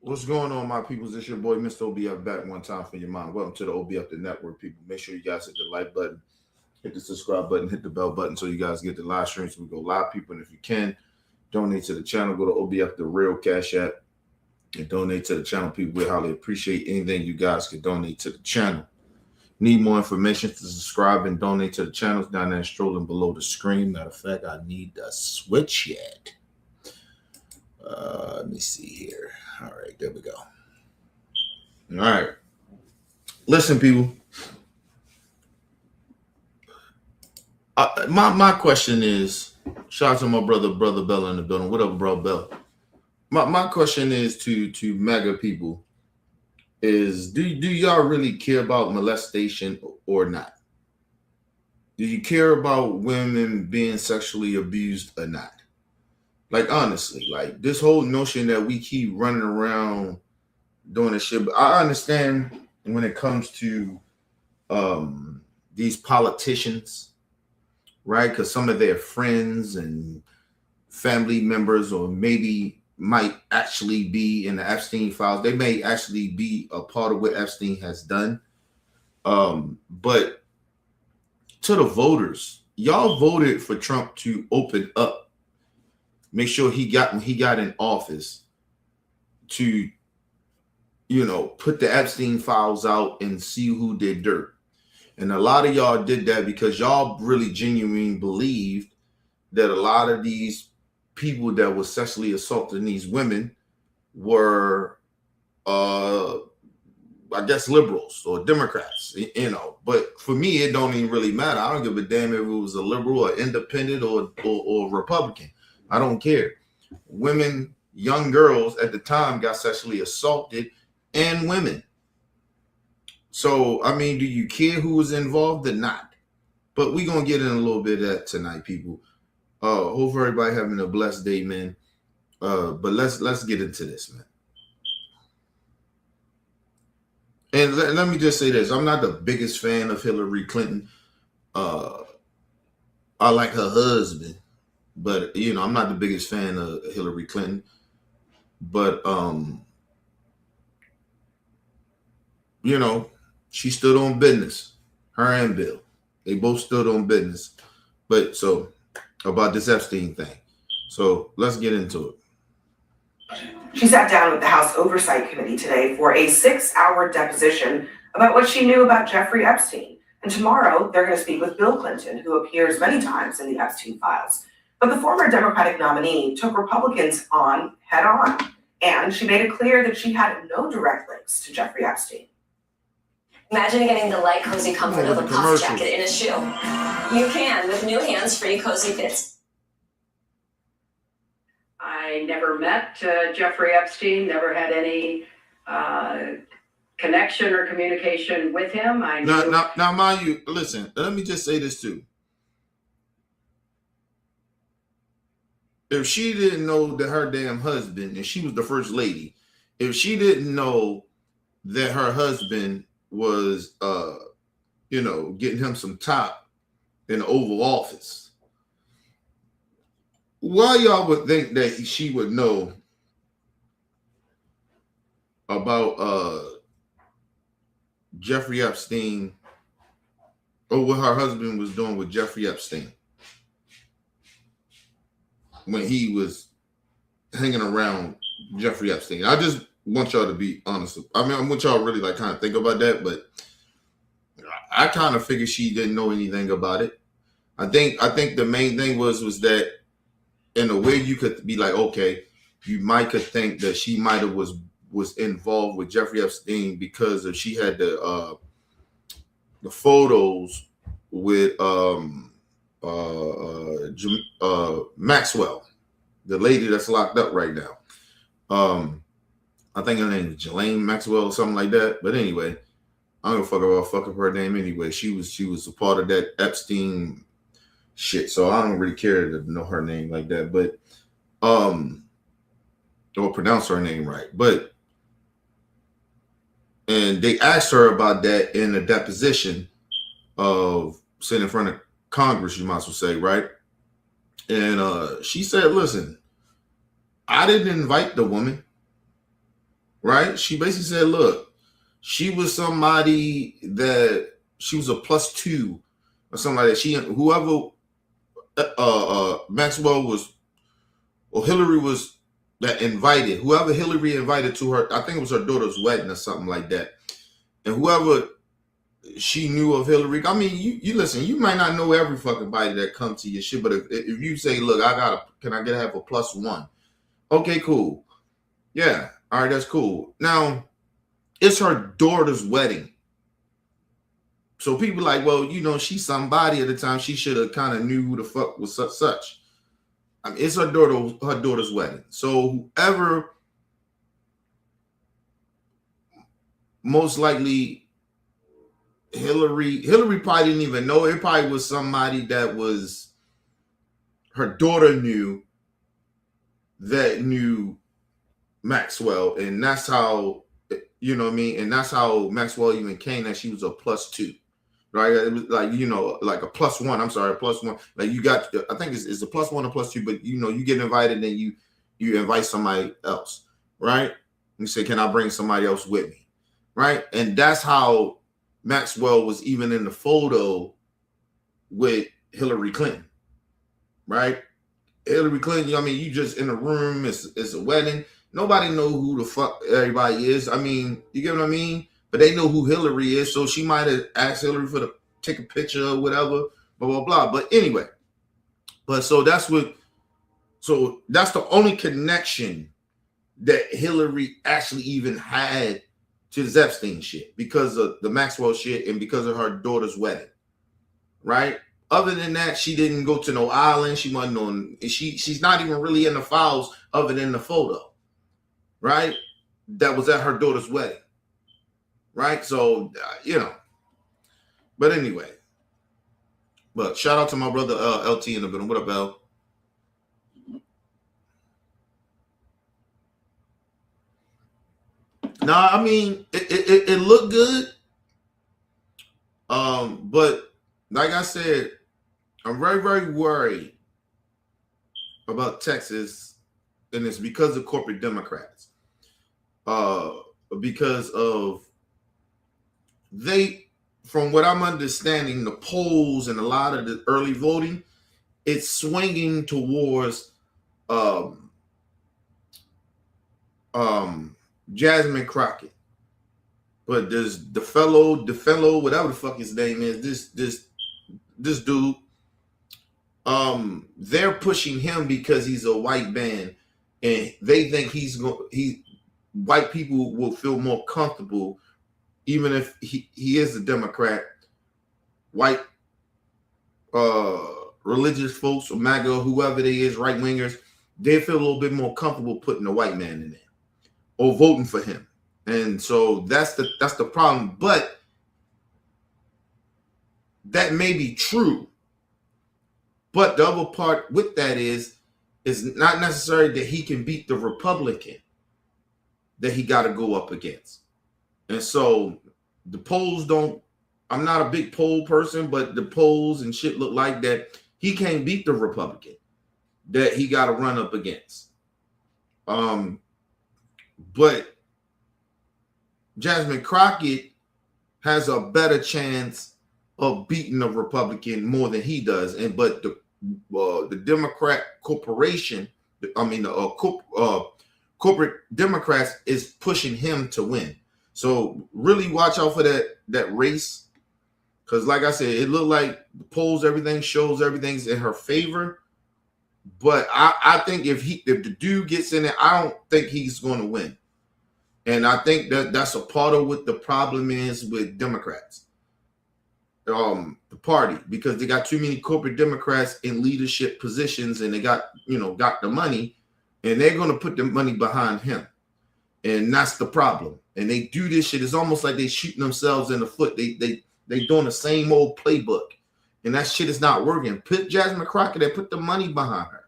What's going on, my peoples? It's your boy, Mr. OBF, back one time for your mind. Welcome to the OBF the Network, people. Make sure you guys hit the like button, hit the subscribe button, hit the bell button so you guys get the live streams. We go live, people. And if you can, donate to the channel. Go to OBF the Real Cash App and donate to the channel, people. We highly appreciate anything you guys can donate to the channel. Need more information to subscribe and donate to the channels down there strolling below the screen. Matter of fact, I need the switch yet. Let me see here. All right, there we go. All right. Listen, people. My question is, shout out to my brother Bell in the building. What up, bro, Bell? My question is to Maga people is do y'all really care about molestation or not? Do you care about women being sexually abused or not? Like honestly, like this whole notion that we keep running around doing this shit. But I understand when it comes to these politicians, right? Because some of their friends and family members, or maybe might actually be in the Epstein files. They may actually be a part of what Epstein has done. But to the voters, y'all voted for Trump to open up, make sure he got when he got in office to, put the Epstein files out and see who did dirt. And a lot of y'all did that because y'all really genuinely believed that a lot of these people that were sexually assaulting these women were, I guess, liberals or Democrats, But for me, it don't even really matter. I don't give a damn if it was a liberal or independent or Republican. I don't care. Women, young girls at the time got sexually assaulted, and women. So, I mean, do you care who was involved or not? But we're going to get in a little bit of that tonight, people. Hope everybody having a blessed day, man. But let's get into this, man. And let me just say this. I'm not the biggest fan of Hillary Clinton. I like her husband, but, I'm not the biggest fan of Hillary Clinton. But, she stood on business. Her and Bill. They both stood on business. But so about this Epstein thing. So let's get into it. She sat down with the House Oversight Committee today for a 6-hour deposition about what she knew about Jeffrey Epstein. And tomorrow, they're going to speak with Bill Clinton, who appears many times in the Epstein files. But the former Democratic nominee took Republicans on head on, and she made it clear that she had no direct links to Jeffrey Epstein. Imagine getting the light, cozy comfort of a puff jacket in a shoe. You can with new hands-free cozy fits. I never met Jeffrey Epstein, never had any connection or communication with him. Now, mind you, listen, let me just say this too. If she didn't know that her damn husband, and she was the first lady, if she didn't know that her husband was, getting him some top in the Oval Office, why y'all would think that she would know about Jeffrey Epstein, or what her husband was doing with Jeffrey Epstein when he was hanging around Jeffrey Epstein? I just want y'all to be honest. I mean, I want y'all really kind of think about that, but I kind of figured she didn't know anything about it. I think the main thing was that in a way you could be like, okay, you might could think that she might have was involved with Jeffrey Epstein because if she had the photos with Maxwell, the lady that's locked up right now. I think her name is Ghislaine Maxwell or something like that. But anyway, I don't fuck up her name anyway. She was a part of that Epstein shit, so I don't really care to know her name like that. But or pronounce her name right. But and they asked her about that in a deposition of sitting in front of Congress, you might as well say, right? And she said, listen, I didn't invite the woman. right? She basically said, look, she was somebody that she was a +2 or something like that. Whoever Maxwell was, or Hillary was, that invited, whoever Hillary invited to her, I think it was her daughter's wedding or something like that. And whoever she knew of Hillary, I mean, you listen, you might not know every fucking body that comes to your shit, but if you say, look, can I have a +1? Okay, cool. Yeah, all right, that's cool. Now, it's her daughter's wedding. So people like, well, you know, she's somebody at the time. She should have kind of knew who the fuck was such. I mean, it's her daughter's wedding. So whoever, most likely Hillary probably didn't even know. It probably was somebody that was her daughter knew that knew Maxwell, and that's how, you know what I mean, and that's how Maxwell even came that she was a +2. Right, it was like, you know, like a +1. I'm sorry, a +1. Like you got, I think it's a +1 or +2, but you know, you get invited and you invite somebody else, right? You say, can I bring somebody else with me, right? And that's how Maxwell was even in the photo with Hillary Clinton, right? Hillary Clinton, I mean, you just in a room. It's a wedding. Nobody know who the fuck everybody is. I mean, you get what I mean? But they know who Hillary is, so she might have asked Hillary take a picture or whatever, blah, blah, blah. But anyway, so that's the only connection that Hillary actually even had to this Epstein shit, because of the Maxwell shit and because of her daughter's wedding, right? Other than that, she didn't go to no island. She wasn't on. She's not even really in the files other than the photo, right? That was at her daughter's wedding. Right, so you know, but anyway, but shout out to my brother LT in the building. What up, L? Nah, I mean, it looked good, but like I said, I'm very, very worried about Texas, and it's because of corporate Democrats, because of from what I'm understanding, the polls and a lot of the early voting, it's swinging towards Jasmine Crockett. But there's DeFellow, whatever the fuck his name is, this dude, they're pushing him because he's a white man, and they think white people will feel more comfortable. Even if he is a Democrat, white religious folks or Maga, whoever they is, right wingers, they feel a little bit more comfortable putting a white man in there or voting for him. And so that's the problem. But that may be true. But the other part with that is not necessarily that he can beat the Republican that he got to go up against. And so the polls I'm not a big poll person, but the polls and shit look like that he can't beat the Republican that he got to run up against. But Jasmine Crockett has a better chance of beating the Republican more than he does. But the Democrat corporation, corporate Democrats is pushing him to win. So really watch out for that race, because like I said, it looked like the polls, everything shows everything's in her favor. But I think if the dude gets in there, I don't think he's going to win. And I think that's a part of what the problem is with Democrats, the party, because they got too many corporate Democrats in leadership positions, and they got the money, and they're going to put the money behind him. And that's the problem. And they do this shit. It's almost like they shooting themselves in the foot. They doing the same old playbook. And that shit is not working. Put Jasmine Crockett and put the money behind her.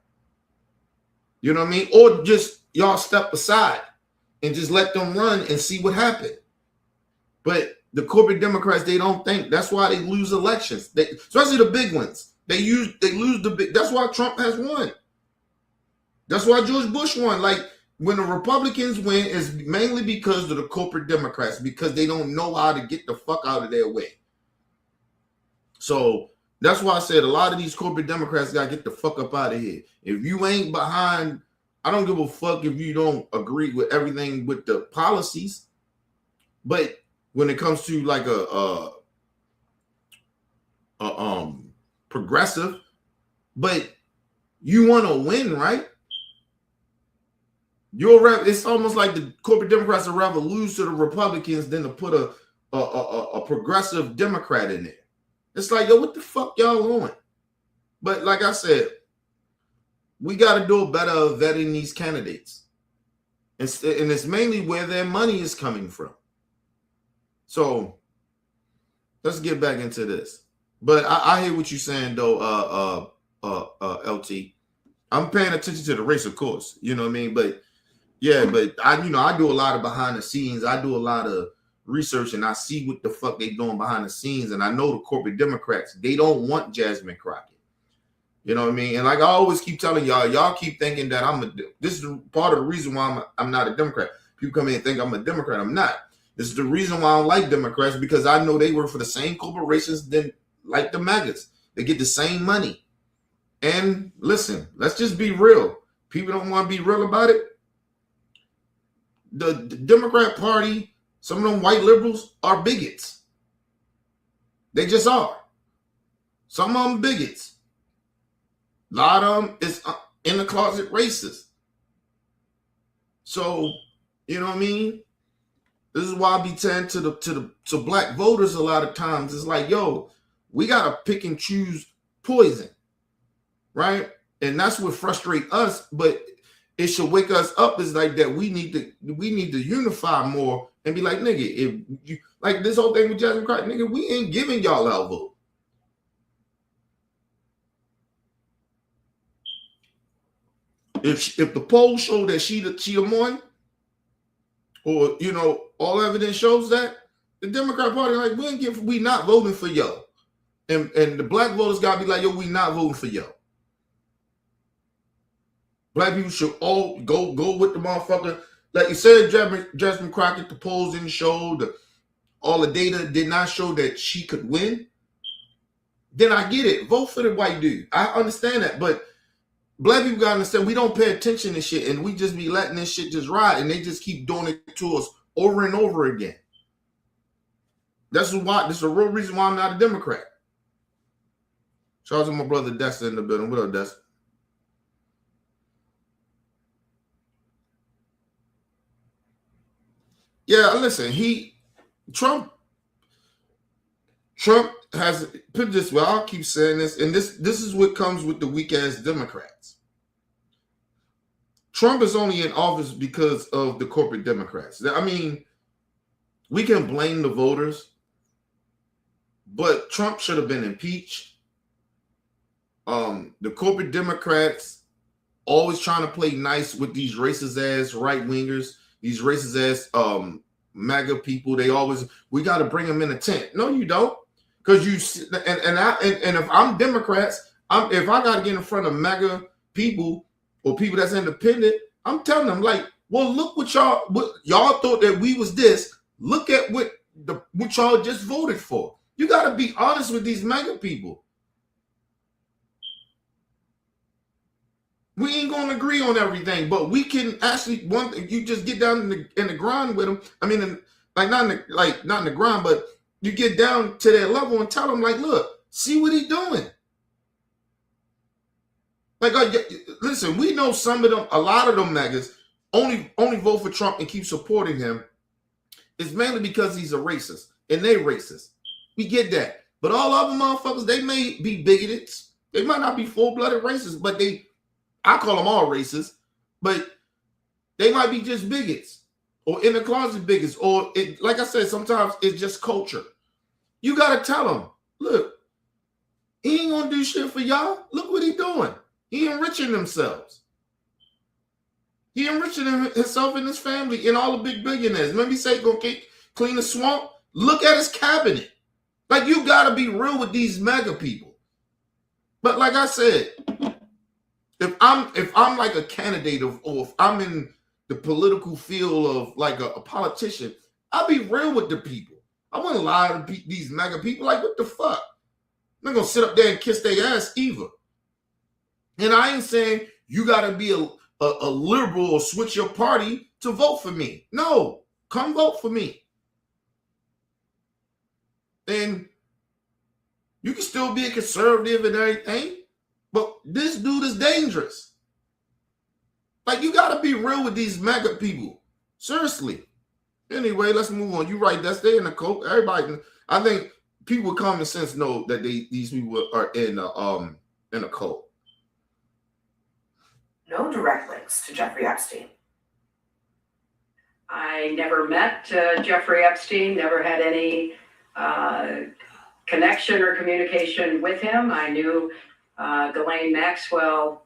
You know what I mean? Or just y'all step aside and just let them run and see what happened. But the corporate Democrats, they don't think. That's why they lose elections. Especially the big ones. They lose the big. That's why Trump has won. That's why George Bush won. Like, when the Republicans win, it's mainly because of the corporate Democrats, because they don't know how to get the fuck out of their way. So that's why I said a lot of these corporate Democrats got to get the fuck up out of here. If you ain't behind, I don't give a fuck if you don't agree with everything with the policies. But when it comes to like a progressive, but you want to win, right? It's almost like the corporate Democrats would rather lose to the Republicans than to put a progressive Democrat in there. It's like, yo, what the fuck y'all on? But like I said, we got to do a better vetting these candidates. And it's mainly where their money is coming from. So let's get back into this. But I hear what you're saying, though, LT. I'm paying attention to the race, of course. You know what I mean? But yeah, but I do a lot of behind the scenes. I do a lot of research, and I see what the fuck they doing behind the scenes. And I know the corporate Democrats, they don't want Jasmine Crockett. You know what I mean? And like I always keep telling y'all keep thinking that this is part of the reason why I'm not a Democrat. People come in and think I'm a Democrat. I'm not. This is the reason why I don't like Democrats, because I know they work for the same corporations like the Magas. They get the same money. And listen, let's just be real. People don't want to be real about it. The Democrat Party, some of them white liberals are bigots. They just are. Some of them bigots. A lot of them is in the closet racist. So, you know what I mean? This is why I be saying to black voters a lot of times, it's like, yo, we gotta pick and choose poison, right? And that's what frustrates us, but it should wake us up. Is like that we need to unify more and be like, nigga, if you like this whole thing with Jasmine Crockett, nigga, we ain't giving y'all our vote. If the polls show that she the one, or all evidence shows that, the Democrat Party like we not voting for yo, and the black voters gotta be like, yo, we not voting for yo. Black people should all go with the motherfucker. Like you said, Jasmine Crockett, the polls didn't show, all the data did not show that she could win. Then I get it. Vote for the white dude. I understand that, but black people gotta understand we don't pay attention to shit, and we just be letting this shit just ride, and they just keep doing it to us over and over again. This is a real reason why I'm not a Democrat. Shout out to my brother Dexter in the building. What up, Dexter? Yeah, listen, Trump has put it this way. I'll keep saying this, and this is what comes with the weak ass Democrats. Trump is only in office because of the corporate Democrats. I mean, we can blame the voters, but Trump should have been impeached. The corporate Democrats always trying to play nice with these racist ass right wingers, these racist ass MAGA people. We got to bring them in a tent. No, you don't, because and if I'm Democrats, if I got to get in front of MAGA people or people that's independent, I'm telling them like, well, look what y'all thought that we was this. Look at what y'all just voted for. You got to be honest with these MAGA people. We ain't gonna agree on everything, but we can actually you just get down in the grind with them. I mean, not in the grind, but you get down to their level and tell them like, look, see what he doing. Like, listen, we know some of them, a lot of them MAGAs only vote for Trump and keep supporting him. It's mainly because he's a racist, and they racist. We get that, but all other motherfuckers, they may be bigoted. They might not be full-blooded racists, but I call them all racists, but they might be just bigots or in the closet bigots, or like I said, sometimes it's just culture. You got to tell them, look, he ain't going to do shit for y'all. Look what he doing. He enriching themselves. He enriching himself and his family and all the big billionaires. Let me say, go clean the swamp. Look at his cabinet. Like, you got to be real with these MAGA people. But like I said, if I'm like a candidate or if I'm in the political feel of like a politician. I'll be real with the people. I wouldn't lie to these MAGA people. Like, what the fuck? I'm not gonna sit up there and kiss their ass either. And I ain't saying you gotta be a liberal or switch your party to vote for me. No, come vote for me. And you can still be a conservative and everything, but this dude is dangerous. Like, you gotta be real with these MAGA people. Seriously. Anyway, let's move on. You're right. That's they in the cult. Everybody, I think people with common sense know that these people are in a cult. No direct links to Jeffrey Epstein. I never met Jeffrey Epstein, never had any connection or communication with him. I knew Ghislaine Maxwell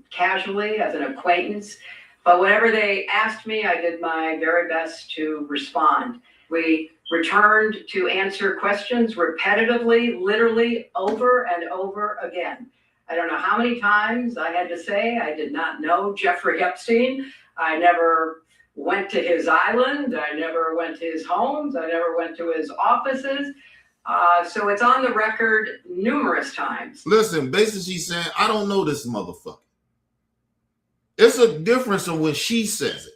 casually as an acquaintance. But whenever they asked me, I did my very best to respond. We returned to answer questions repetitively, literally over and over again. I don't know how many times I had to say I did not know Jeffrey Epstein. I never went to his island. I never went to his homes. I never went to his offices. So it's on the record numerous times. Listen, basically she's saying, I don't know this motherfucker. It's a difference in when she says it.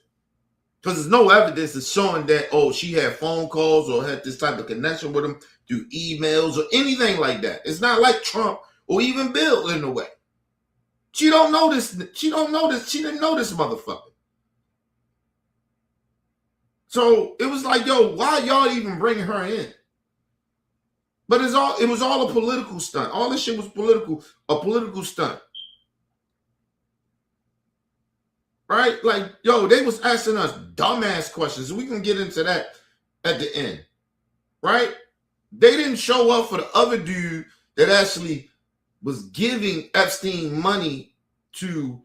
Because there's no evidence that's showing that, oh, she had phone calls or had this type of connection with him through emails or anything like that. It's not like Trump or even Bill in a way. She don't know this. She don't know this. She didn't know this motherfucker. So it was like, yo, why y'all even bringing her in? But it was all a political stunt. All this shit was a political stunt. Right? Like, yo, they was asking us dumbass questions. We can get into that at the end. Right? They didn't show up for the other dude that actually was giving Epstein money to,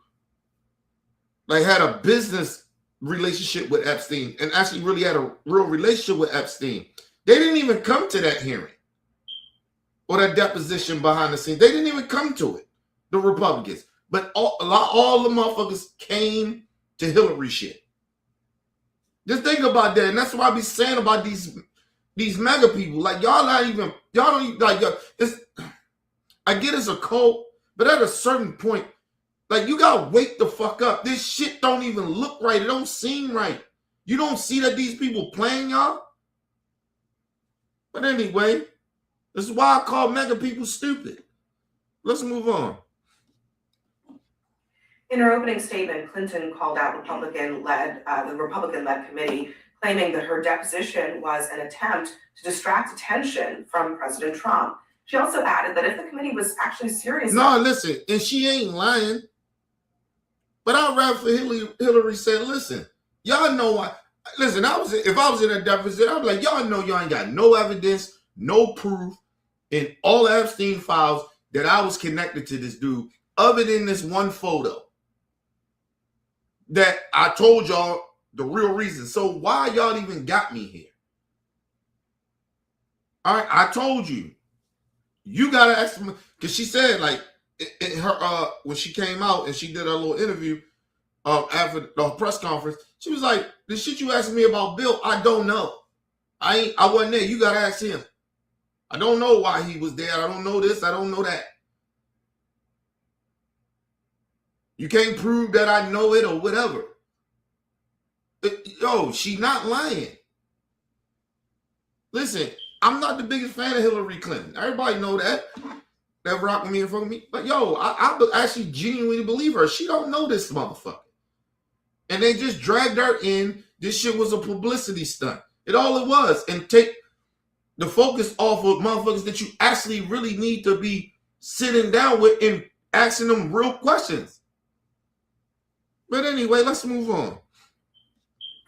like, had a business relationship with Epstein and actually really had a real relationship with Epstein. They didn't even come to that hearing or that deposition behind the scenes. They didn't even come to it, the Republicans. But all the motherfuckers came to Hillary shit. Just think about that. And that's what I be saying about these MAGA people. Like, y'all don't even, like, I get it's a cult, but at a certain point, like, you gotta wake the fuck up. This shit don't even look right. It don't seem right. You don't see that these people playing y'all? But anyway, this is why I call MAGA people stupid. Let's move on. In her opening statement, Clinton called out the Republican-led committee, claiming that her deposition was an attempt to distract attention from President Trump. She also added that if the committee was actually serious... No, listen, and she ain't lying. But I'd rather for Hillary said, listen, y'all know why. Listen, if I was in a deficit, I'd be like, y'all know y'all ain't got no evidence, no proof in all Epstein files that I was connected to this dude, other than this one photo that I told y'all the real reason. So why y'all even got me here? All right, I told you. You gotta ask me, because she said, like, in her when she came out and she did her little interview after the press conference, she was like, the shit you asked me about Bill, I don't know. I wasn't there. You gotta ask him. I don't know why he was there. I don't know this. I don't know that. You can't prove that I know it or whatever. Yo, she not lying. Listen, I'm not the biggest fan of Hillary Clinton. Everybody know that. That rock with me and fuck with me. But yo, I actually genuinely believe her. She don't know this motherfucker. And they just dragged her in. This shit was a publicity stunt. It was. And take the focus off of motherfuckers that you actually really need to be sitting down with and asking them real questions. But anyway, let's move on.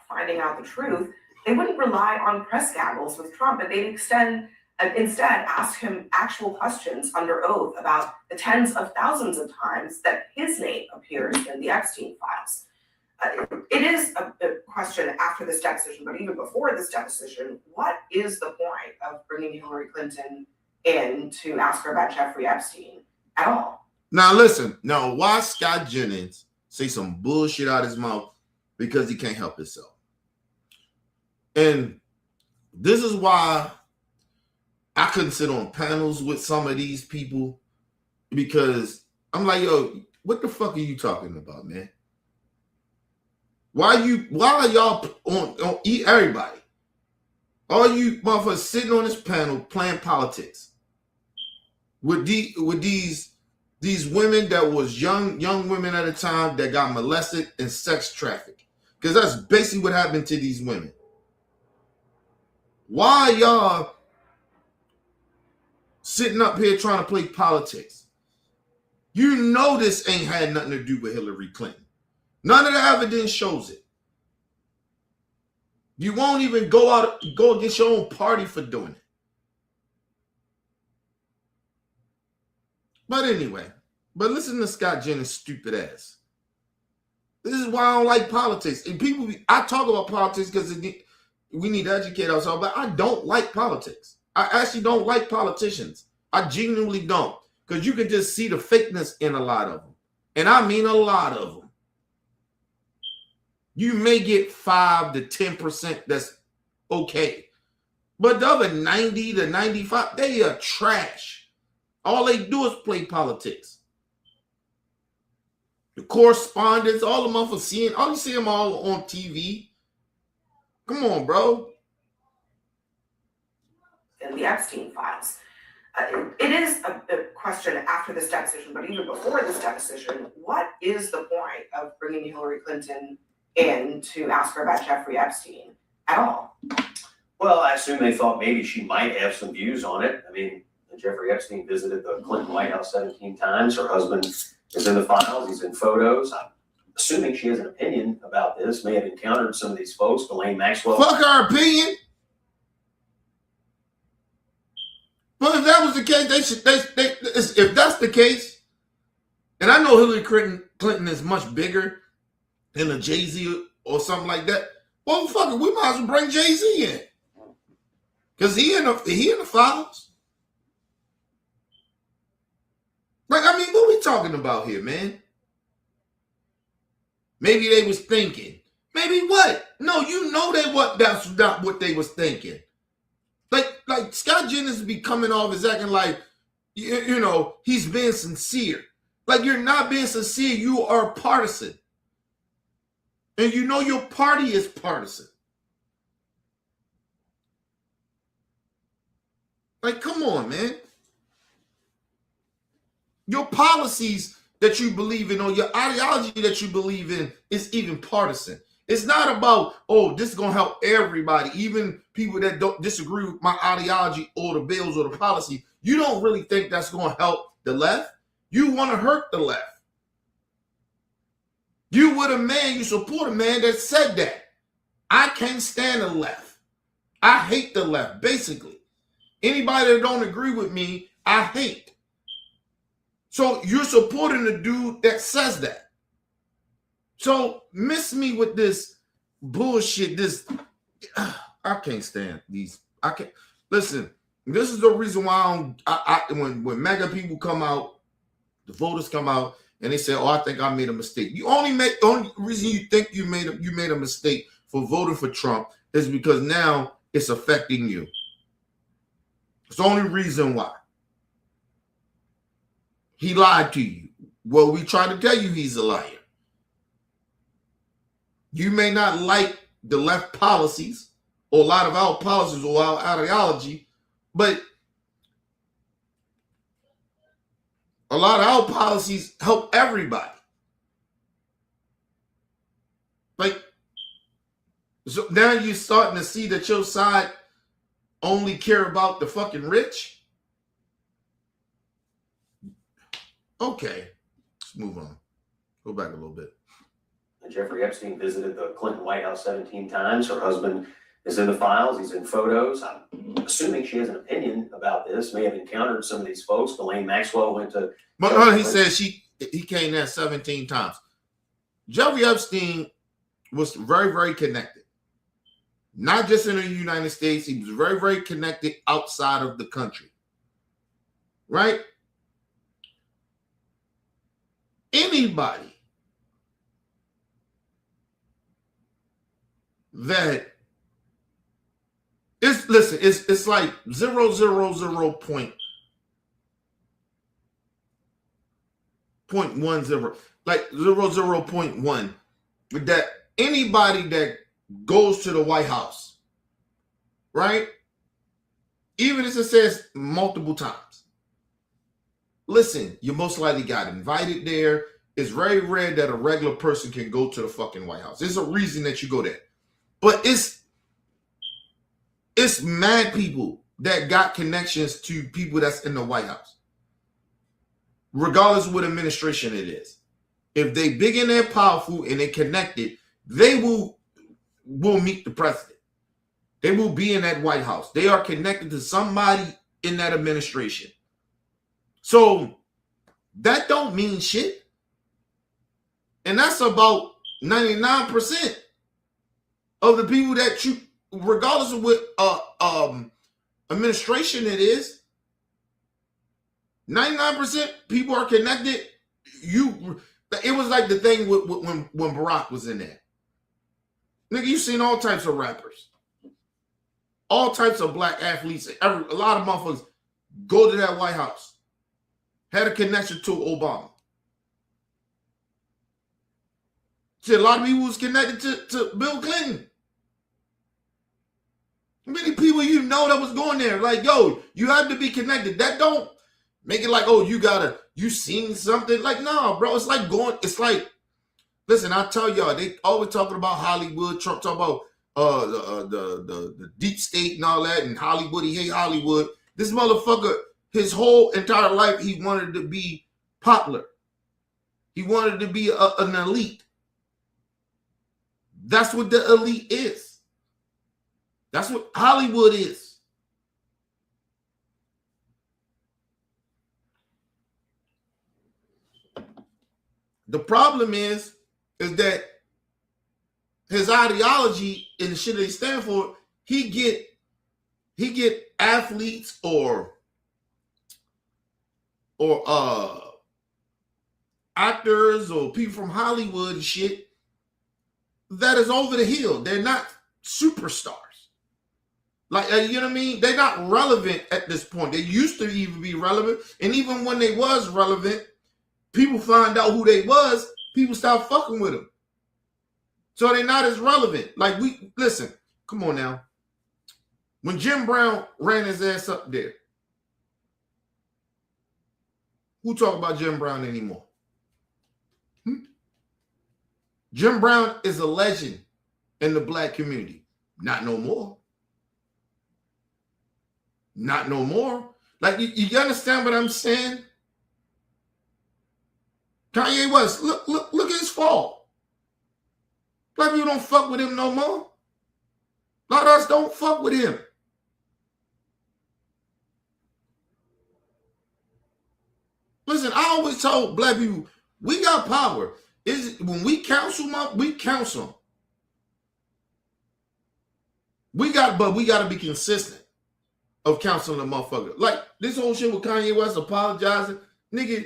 Finding out the truth, they wouldn't rely on press gaggles with Trump, but they'd instead ask him actual questions under oath about the tens of thousands of times that his name appears in the Epstein files. It is a question after this deposition, but even before this deposition, what is the point of bringing Hillary Clinton in to ask her about Jeffrey Epstein at all? Now listen, why Scott Jennings say some bullshit out of his mouth because he can't help himself. And this is why I couldn't sit on panels with some of these people, because I'm like, yo, what the fuck are you talking about, man? Why are y'all on everybody? All you motherfuckers sitting on this panel playing politics with these women that was young women at a time that got molested and sex trafficked. Because that's basically what happened to these women. Why y'all sitting up here trying to play politics? You know this ain't had nothing to do with Hillary Clinton. None of the evidence shows it. You won't even go against your own party for doing it. But anyway, listen to Scott Jennings' stupid ass. This is why I don't like politics. And I talk about politics because we need to educate ourselves, but I don't like politics. I actually don't like politicians. I genuinely don't. Because you can just see the fakeness in a lot of them. And I mean a lot of them. You may get 5 to 10% that's okay. But the other 90 to 95, they are trash. All they do is play politics. The correspondents, all the motherfuckers you see them all on TV. Come on, bro. In the Epstein files. It is a question after this deposition, but even before this deposition, what is the point of bringing Hillary Clinton in to ask her about Jeffrey Epstein at all? Well, I assume they thought maybe she might have some views on it. I mean, Jeffrey Epstein visited the Clinton White House 17 times. Her husband is in the files. He's in photos. I'm assuming she has an opinion about this, may have encountered some of these folks. Ghislaine Maxwell. Fuck her opinion. But if that was the case, if that's the case, and I know Hillary Clinton is much bigger than a Jay-Z or something like that, well, fuck it, we might as well bring Jay-Z in. Because he in the files. Like, I mean, what we talking about here, man? Maybe they was thinking. Maybe what? No, you know that's not what they was thinking. Like Scott Jennings be coming off as acting like, you know, he's being sincere. Like, you're not being sincere. You are partisan. And you know your party is partisan. Like, come on, man. Your policies that you believe in or your ideology that you believe in is even partisan. It's not about, oh, this is going to help everybody, even people that don't disagree with my ideology or the bills or the policy. You don't really think that's going to help the left. You want to hurt the left. You support a man that said that. I can't stand the left. I hate the left, basically. Anybody that don't agree with me, I hate. So you're supporting the dude that says that. So miss me with this bullshit. I can't stand these. I can't listen. This is the reason why when Maga people come out, the voters come out and they say, "Oh, I think I made a mistake." Only reason you think you made a mistake for voting for Trump is because now it's affecting you. It's the only reason why. He lied to you. Well, we try to tell you he's a liar. You may not like the left policies or a lot of our policies or our ideology, but a lot of our policies help everybody. Like, so now you're starting to see that your side only care about the fucking rich. Okay, let's move on. Go back a little bit. Jeffrey Epstein visited the Clinton White House 17 times. Her husband is in the files. He's in photos. I'm assuming she has an opinion about this, may have encountered some of these folks. Ghislaine Maxwell went to... But he said he came there 17 times. Jeffrey Epstein was very, very connected. Not just in the United States. He was very, very connected outside of the country. Right? Anybody that it's like 0.10, like 0.1, that anybody that goes to the White House, right? Even if it says multiple times, listen, you most likely got invited there. It's very rare that a regular person can go to the fucking White House. There's a reason that you go there. But it's mad people that got connections to people that's in the White House. Regardless of what administration it is. If they big and they're powerful and they connected, they will meet the president. They will be in that White House. They are connected to somebody in that administration. So that don't mean shit. And that's about 99% of the people that you, regardless of what administration it is, 99% people are connected. It was like the thing when Barack was in there. Nigga, you seen all types of rappers, all types of black athletes. A lot of motherfuckers go to that White House, had a connection to Obama. See, a lot of people was connected to Bill Clinton. How many people you know that was going there? Like, yo, you have to be connected. That don't make it like, oh, you seen something. Like, no, bro, it's like listen, I tell y'all, they always talking about Hollywood, Trump talk about the deep state and all that, and Hollywood, he hate Hollywood. This motherfucker, his whole entire life, he wanted to be popular. He wanted to be an elite. That's what the elite is. That's what Hollywood is. The problem is that his ideology and the shit that he stand for, he get athletes or actors or people from Hollywood and shit that is over the hill. They're not superstars. Like, you know what I mean? They're not relevant at this point. They used to even be relevant. And even when they was relevant, people find out who they was, people start fucking with them. So they're not as relevant. Like, listen, come on now. When Jim Brown ran his ass up there, who talk about Jim Brown anymore? Jim Brown is a legend in the black community. Not no more. Not no more. Like, you understand what I'm saying? Kanye West, look at his fall. Black people don't fuck with him no more. A lot of us don't fuck with him. Listen, I always told black people, we got power. When we counsel them, we counsel them. But we got to be consistent of counseling the motherfucker. Like this whole shit with Kanye West apologizing, nigga.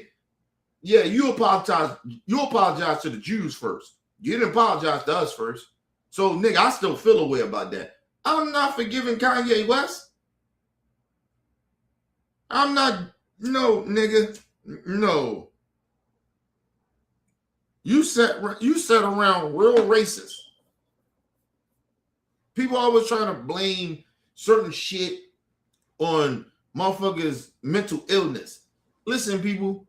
Yeah, you apologize. You apologize to the Jews first. You didn't apologize to us first. So, nigga, I still feel a way about that. I'm not forgiving Kanye West. I'm not. No, nigga. No. You sat around real racist. People always trying to blame certain shit on motherfuckers' mental illness. Listen, people.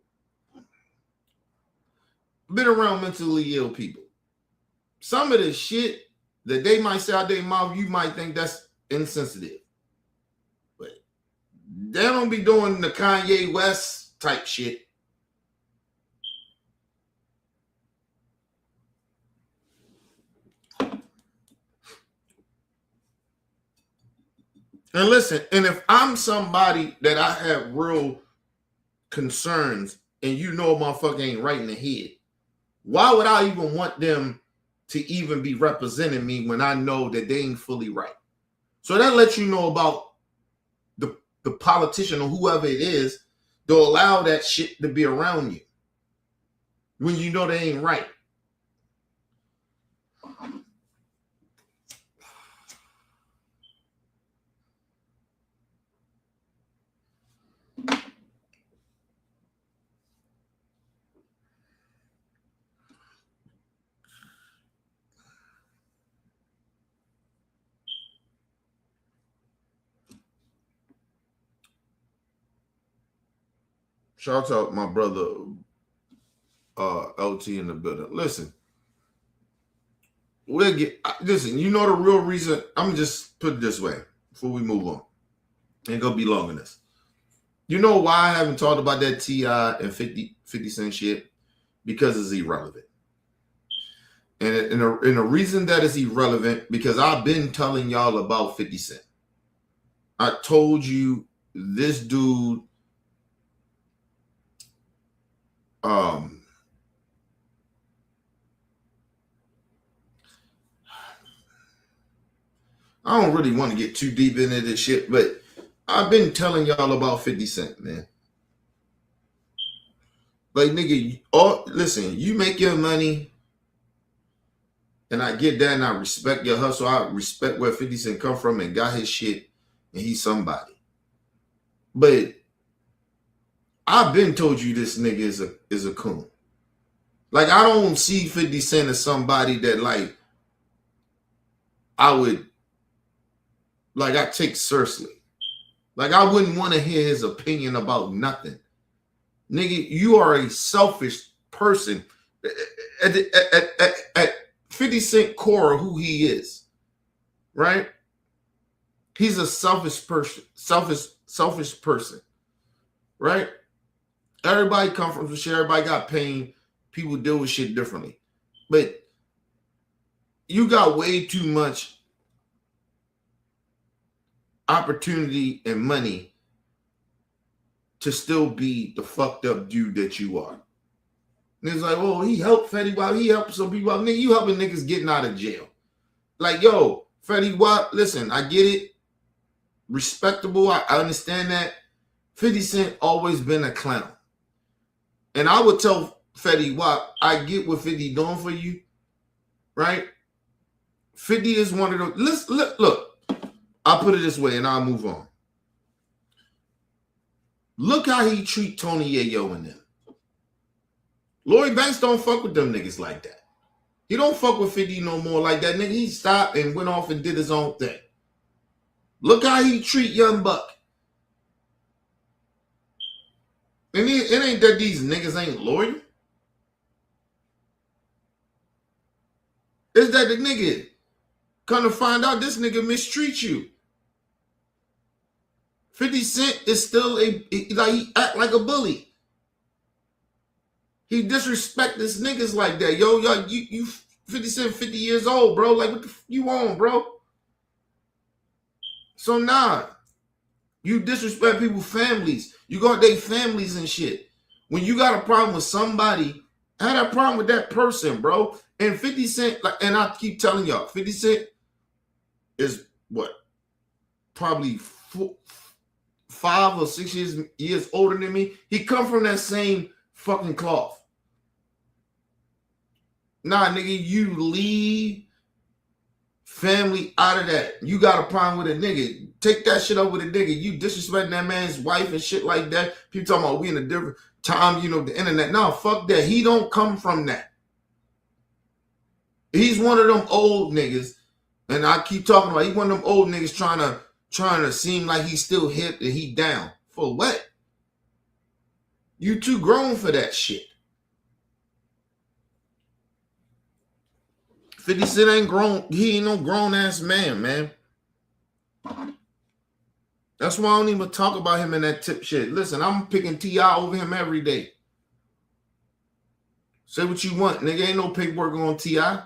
Been around mentally ill people. Some of the shit that they might say out their mouth, you might think that's insensitive. But they don't be doing the Kanye West type shit. And listen, and if I'm somebody that I have real concerns and you know a motherfucker ain't right in the head, why would I even want them to even be representing me when I know that they ain't fully right? So that lets you know about the politician or whoever it is, they'll allow that shit to be around you when you know they ain't right. Shout out my brother LT in the building. Listen, listen, you know the real reason. I'm gonna just put it this way before we move on. Ain't gonna be long in this. You know why I haven't talked about that T.I. and 50 Cent shit? Because it's irrelevant. And the reason that it's irrelevant, because I've been telling y'all about 50 Cent. I told you this dude I don't really want to get too deep into this shit, but I've been telling y'all about 50 Cent, man. Like, nigga, listen, you make your money, and I get that, and I respect your hustle. I respect where 50 Cent come from and got his shit, and he's somebody. But I've been told you this nigga is a coon. Like, I don't see 50 Cent as somebody that, like, I take seriously. Like, I wouldn't want to hear his opinion about nothing. Nigga, you are a selfish person. At 50 Cent core of who he is, right? He's a selfish person, right? Everybody come from shit. Everybody got pain. People deal with shit differently. But you got way too much opportunity and money to still be the fucked up dude that you are. And it's like, oh, he helped Fetty Wap. He helped some people out. Nigga, you helping niggas getting out of jail. Like, yo, Fetty Wap, listen, I get it. Respectable. I understand that. 50 Cent always been a clown. And I would tell Fetty Wap, I get what 50 doing for you, right? 50 is one of those. Look, I'll put it this way and I'll move on. Look how he treat Tony Yayo and them. Lloyd Banks don't fuck with them niggas like that. He don't fuck with 50 no more like that. Nigga, he stopped and went off and did his own thing. Look how he treat Young Buck. And it ain't that these niggas ain't loyal. It's that the nigga come to find out this nigga mistreat you. 50 Cent is still he act like a bully. He disrespect this niggas like that. Yo, you 50 Cent 50 years old, bro. Like, what the you want, bro? So nah. You disrespect people's families. You got their families and shit. When you got a problem with somebody, I had a problem with that person, bro. And 50 Cent, like, and I keep telling y'all, 50 Cent is what? Probably 5 or 6 years older than me. He come from that same fucking cloth. Nah, nigga, you leave family out of that. You got a problem with a nigga. Take that shit up with a nigga. You disrespecting that man's wife and shit like that. People talking about we in a different time, you know, the internet. No, fuck that. He don't come from that. He's one of them old niggas. And I keep talking about, he's one of them old niggas trying to seem like he's still hip and he down. For what? You too grown for that shit. 50 Cent ain't grown. He ain't no grown ass man. That's why I don't even talk about him in that tip shit. Listen, I'm picking T.I. over him every day. Say what you want. Nigga, ain't no paperwork on T.I.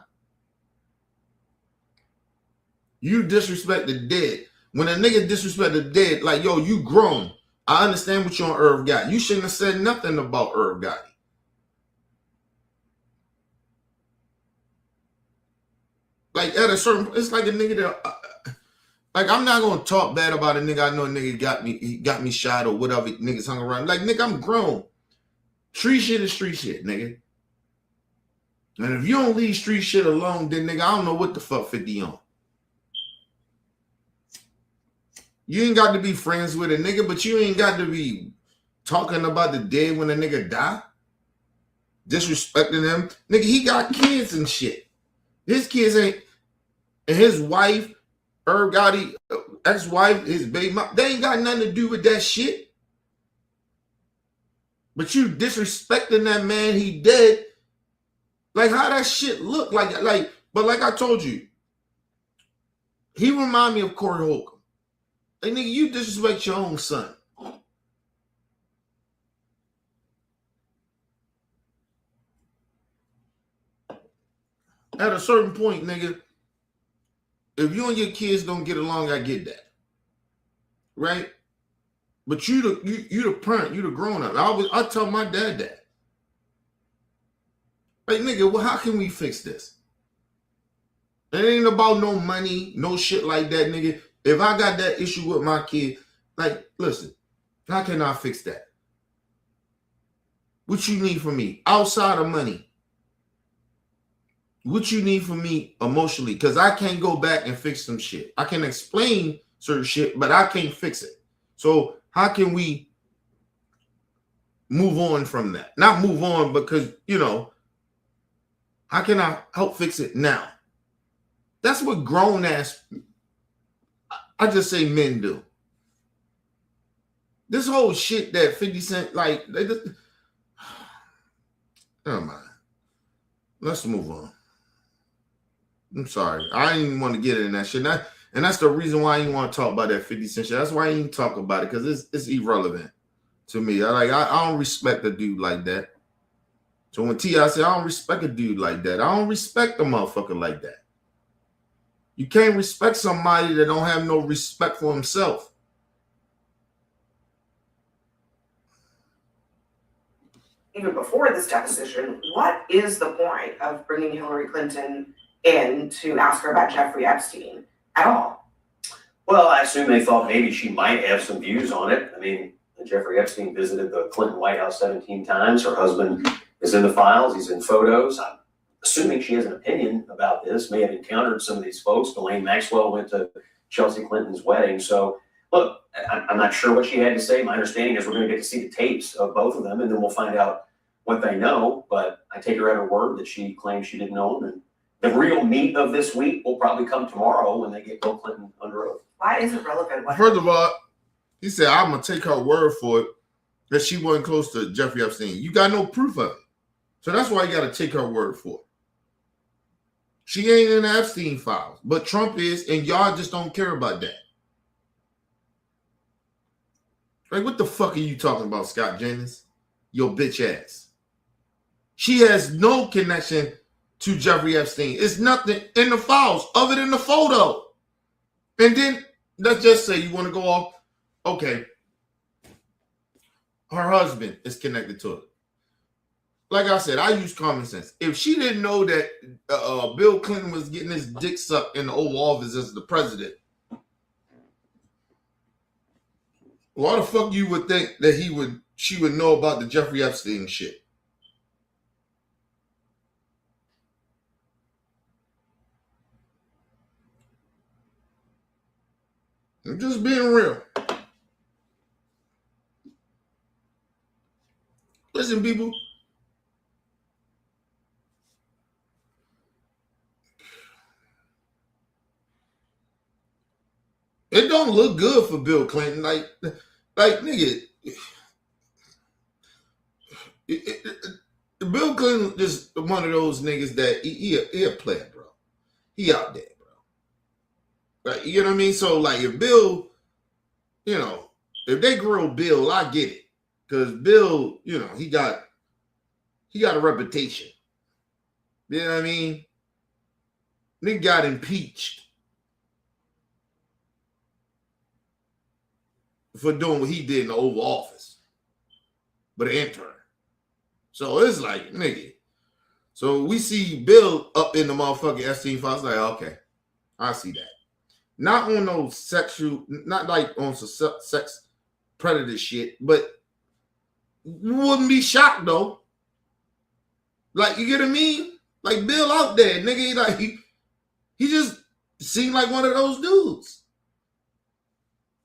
You disrespect the dead. When a nigga disrespect the dead, like, yo, you grown. I understand what you on Irv Gotti. You shouldn't have said nothing about Irv Gotti. Like, at a certain, it's like a nigga that, like, I'm not gonna talk bad about a nigga. I know a nigga he got me shot or whatever. Niggas hung around. Like, nigga, I'm grown. Street shit is street shit, nigga. And if you don't leave street shit alone, then nigga, I don't know what the fuck 50 on. You ain't got to be friends with a nigga, but you ain't got to be talking about the dead when a nigga die. Disrespecting him. Nigga, he got kids and shit. His kids ain't, and his wife, Irv Gotti, ex-wife, his baby mom, they ain't got nothing to do with that shit. But you disrespecting that man, he dead. Like how that shit look but like I told you, he remind me of Corey Holcomb. Like nigga, you disrespect your own son. At a certain point, nigga, if you and your kids don't get along, I get that. Right? But you the parent, you the grown up. I tell my dad that. Like nigga, well, how can we fix this? It ain't about no money, no shit like that, nigga. If I got that issue with my kid, like, listen, how can I fix that? What you need from me outside of money? What you need from me emotionally? Because I can't go back and fix some shit. I can explain certain shit, but I can't fix it. So how can we move on from that? Not move on because, how can I help fix it now? That's what grown ass, I just say men do. This whole shit that 50 Cent, like, never mind. Let's move on. I'm sorry. I didn't even want to get in that shit. And that's the reason why I didn't want to talk about that 50 Cent shit. That's why I didn't even talk about it, because it's irrelevant to me. I don't respect a dude like that. So when T.I. said, I don't respect a dude like that, I don't respect a motherfucker like that. You can't respect somebody that don't have no respect for himself. Even before this deposition, what is the point of bringing Hillary Clinton in to ask her about Jeffrey Epstein at all? Well, I assume they thought maybe she might have some views on it. I mean, Jeffrey Epstein visited the Clinton White House 17 times. Her husband is in the files. He's in photos. I'm assuming she has an opinion about this, may have encountered some of these folks. Ghislaine Maxwell went to Chelsea Clinton's wedding. So, look, I'm not sure what she had to say. My understanding is we're going to get to see the tapes of both of them, and then we'll find out what they know. But I take her at her word that she claims she didn't know them. And the real meat of this week will probably come tomorrow when they get Bill Clinton under oath. Why is it relevant? First of all, he said, I'm going to take her word for it that she wasn't close to Jeffrey Epstein. You got no proof of it. So that's why you got to take her word for it. She ain't in the Epstein files, but Trump is, and y'all just don't care about that. Like, what the fuck are you talking about, Scott Jennings? Your bitch ass. She has no connection to Jeffrey Epstein. It's nothing in the files other than the photo. And then, let's just say you want to go off, okay, her husband is connected to it. Like I said, I use common sense. If she didn't know that Bill Clinton was getting his dick sucked in the Oval Office as the president, why the fuck you would think that she would know about the Jeffrey Epstein shit? I'm just being real. Listen, people. It don't look good for Bill Clinton. Like nigga, Bill Clinton is one of those niggas that he a player, bro. He out there, bro. Like, you know what I mean? So like, if Bill, if they grill Bill, I get it, because Bill, he got a reputation. You know what I mean? Nigga got impeached for doing what he did in the Oval Office, but an intern. So it's like, nigga. So we see Bill up in the motherfucking Epstein files, like, okay, I see that. Not on no sexual, not like on some sex predator shit, but wouldn't be shocked though. Like, you get what I mean? Like, Bill out there, nigga, like he just seemed like one of those dudes.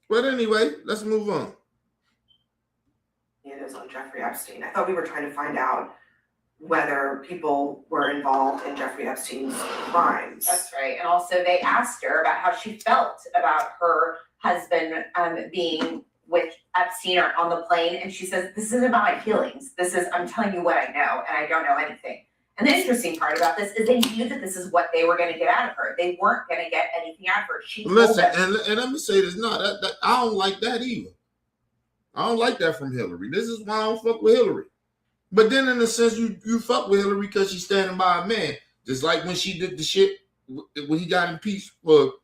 But anyway, let's move on. It is on Jeffrey Epstein. I thought we were trying to find out whether people were involved in Jeffrey Epstein's crimes. That's right. And also they asked her about how she felt about her husband being with Epstein or on the plane, and she says, "This isn't about my feelings. This is, I'm telling you what I know, and I don't know anything." And the interesting part about this is they knew that this is what they were going to get out of her. They weren't going to get anything out of her. She told them. And let me say this, no, that I don't like that either. I don't like that from Hillary. This is why I don't fuck with Hillary. But then in a sense, you fuck with Hillary because she's standing by a man. Just like when she did the shit when he got impeached for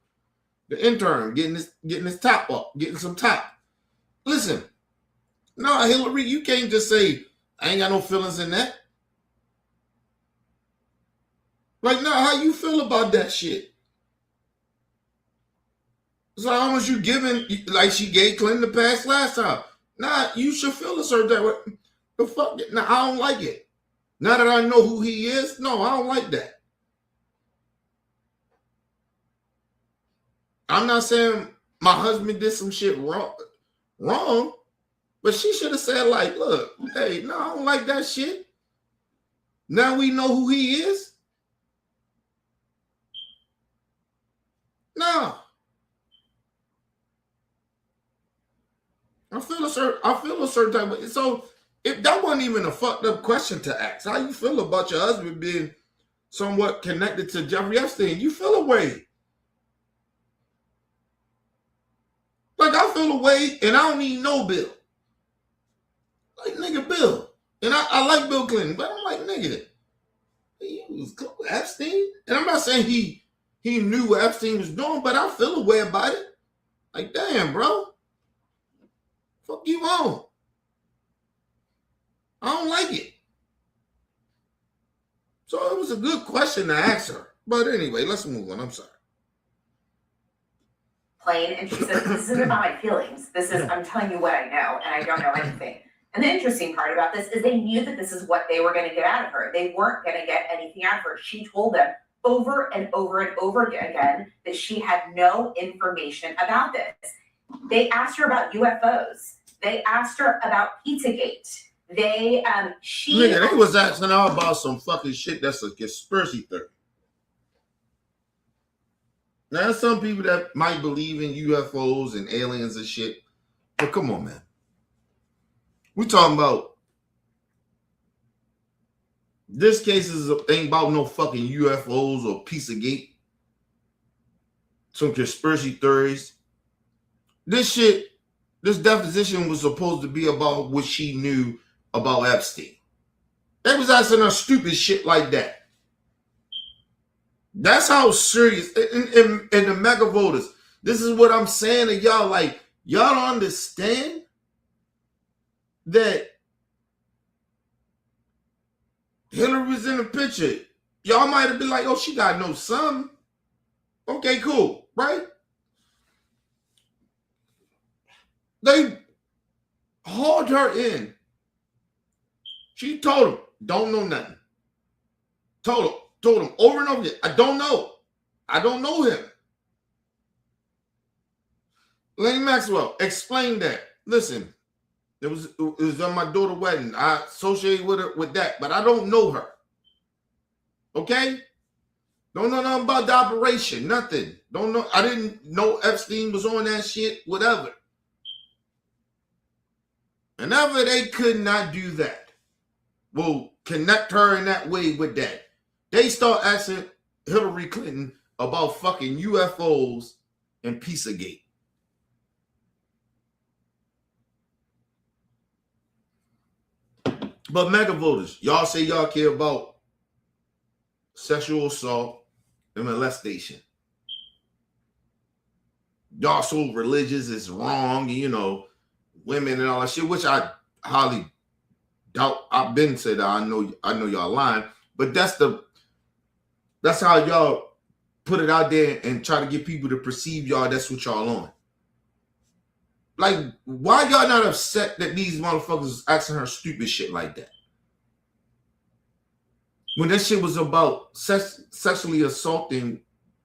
the intern, getting his top up, getting some top. Listen, no, Hillary, you can't just say, I ain't got no feelings in that. Like, no, how you feel about that shit? So how much you giving, like she gave Clinton the pass last time? Nah, you should feel a certain way. The fuck, nah, I don't like it. Now that I know who he is, no, I don't like that. I'm not saying my husband did some shit wrong, but she should have said, like, look, hey, no, I don't like that shit. Now we know who he is. No. I feel a certain type of, so if that wasn't even a fucked up question to ask, how you feel about your husband being somewhat connected to Jeffrey Epstein? You feel a way. Like, I feel a way, and I don't even know Bill. Like, nigga, Bill. And I like Bill Clinton, but I'm like, nigga, he was Epstein. And I'm not saying he knew what Epstein was doing, but I feel a way about it. Like, damn, bro. Fuck you on. I don't like it. So it was a good question to ask her. But anyway, let's move on. I'm sorry. Plane, and she says, "This isn't about my feelings. This is, I'm telling you what I know, and I don't know anything." And the interesting part about this is they knew that this is what they were going to get out of her. They weren't going to get anything out of her. She told them over and over and over again that she had no information about this. They asked her about UFOs. They asked her about Pizzagate. They was asking her about some fucking shit that's a conspiracy theory. Now, there's some people that might believe in UFOs and aliens and shit, but come on, man. We talking about this case ain't about no fucking UFOs or Pizzagate. Some conspiracy theories. This deposition was supposed to be about what she knew about Epstein. They was asking her stupid shit like that. That's how serious, and the mega voters, this is what I'm saying to y'all, like, y'all don't understand that Hillary was in the picture. Y'all might have been like, oh, she got no son. Okay, cool, right? They hauled her in. She told him, don't know nothing. Told him over and over again, I don't know. I don't know him. Lenny Maxwell, explain that. Listen, it was on my daughter's wedding. I associated with her with that, but I don't know her. Okay? Don't know nothing about the operation. Nothing. Don't know. I didn't know Epstein was on that shit, whatever. And ever they could not do that. Well, connect her in that way with that. They start asking Hillary Clinton about fucking UFOs and Pizzagate. But mega voters, y'all say y'all care about sexual assault and molestation. Y'all so religious, it's wrong, you know, women and all that shit, which I highly doubt. I've been said that I know y'all lying, but that's how y'all put it out there and try to get people to perceive y'all. That's what y'all on. Like, why y'all not upset that these motherfuckers is asking her stupid shit like that? When that shit was about sexually assaulting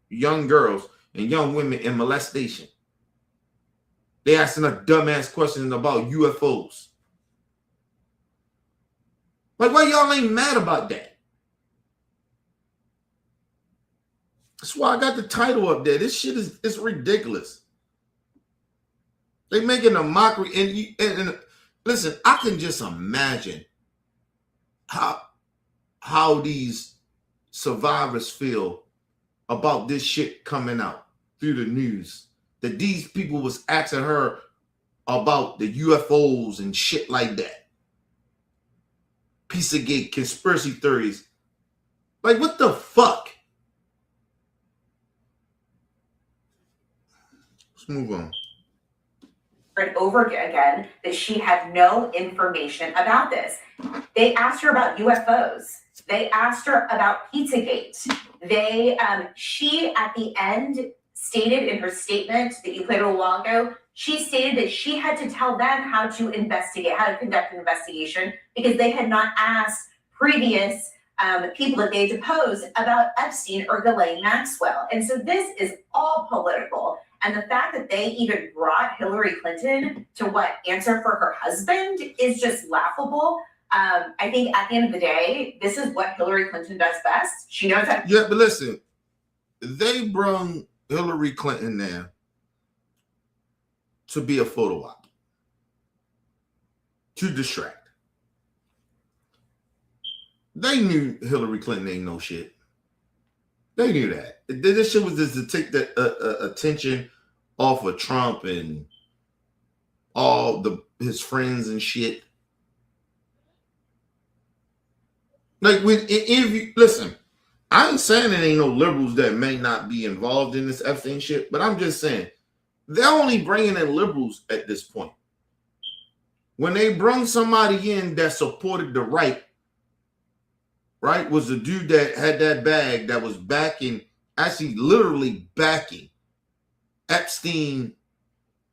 young girls and young women in molestation. They asking her dumbass questions about UFOs. Like, why y'all ain't mad about that? That's why I got the title up there. This shit it's ridiculous. They making a mockery, and listen, I can just imagine how these survivors feel about this shit coming out through the news. That these people was asking her about the UFOs and shit like that. Pizzagate conspiracy theories. Like, what the fuck? Let's move on. And over again that she had no information about this. They asked her about UFOs. They asked her about Pizzagate. She at the end stated in her statement that you played a little while ago, she stated that she had to tell them how to investigate, how to conduct an investigation, because they had not asked previous people that they deposed about Epstein or Ghislaine Maxwell. And so this is all political. And the fact that they even brought Hillary Clinton to answer for her husband is just laughable. I think at the end of the day, this is what Hillary Clinton does best. She knows how. Yeah, but listen, they brung Hillary Clinton there to be a photo op, to distract. They knew Hillary Clinton ain't no shit. They knew that. This shit was just to take the attention off of Trump and all his friends and shit. Like, if you listen, I ain't saying there ain't no liberals that may not be involved in this Epstein shit, but I'm just saying they're only bringing in liberals at this point. When they brung somebody in that supported the right, was the dude that had that bag that was backing, actually literally backing Epstein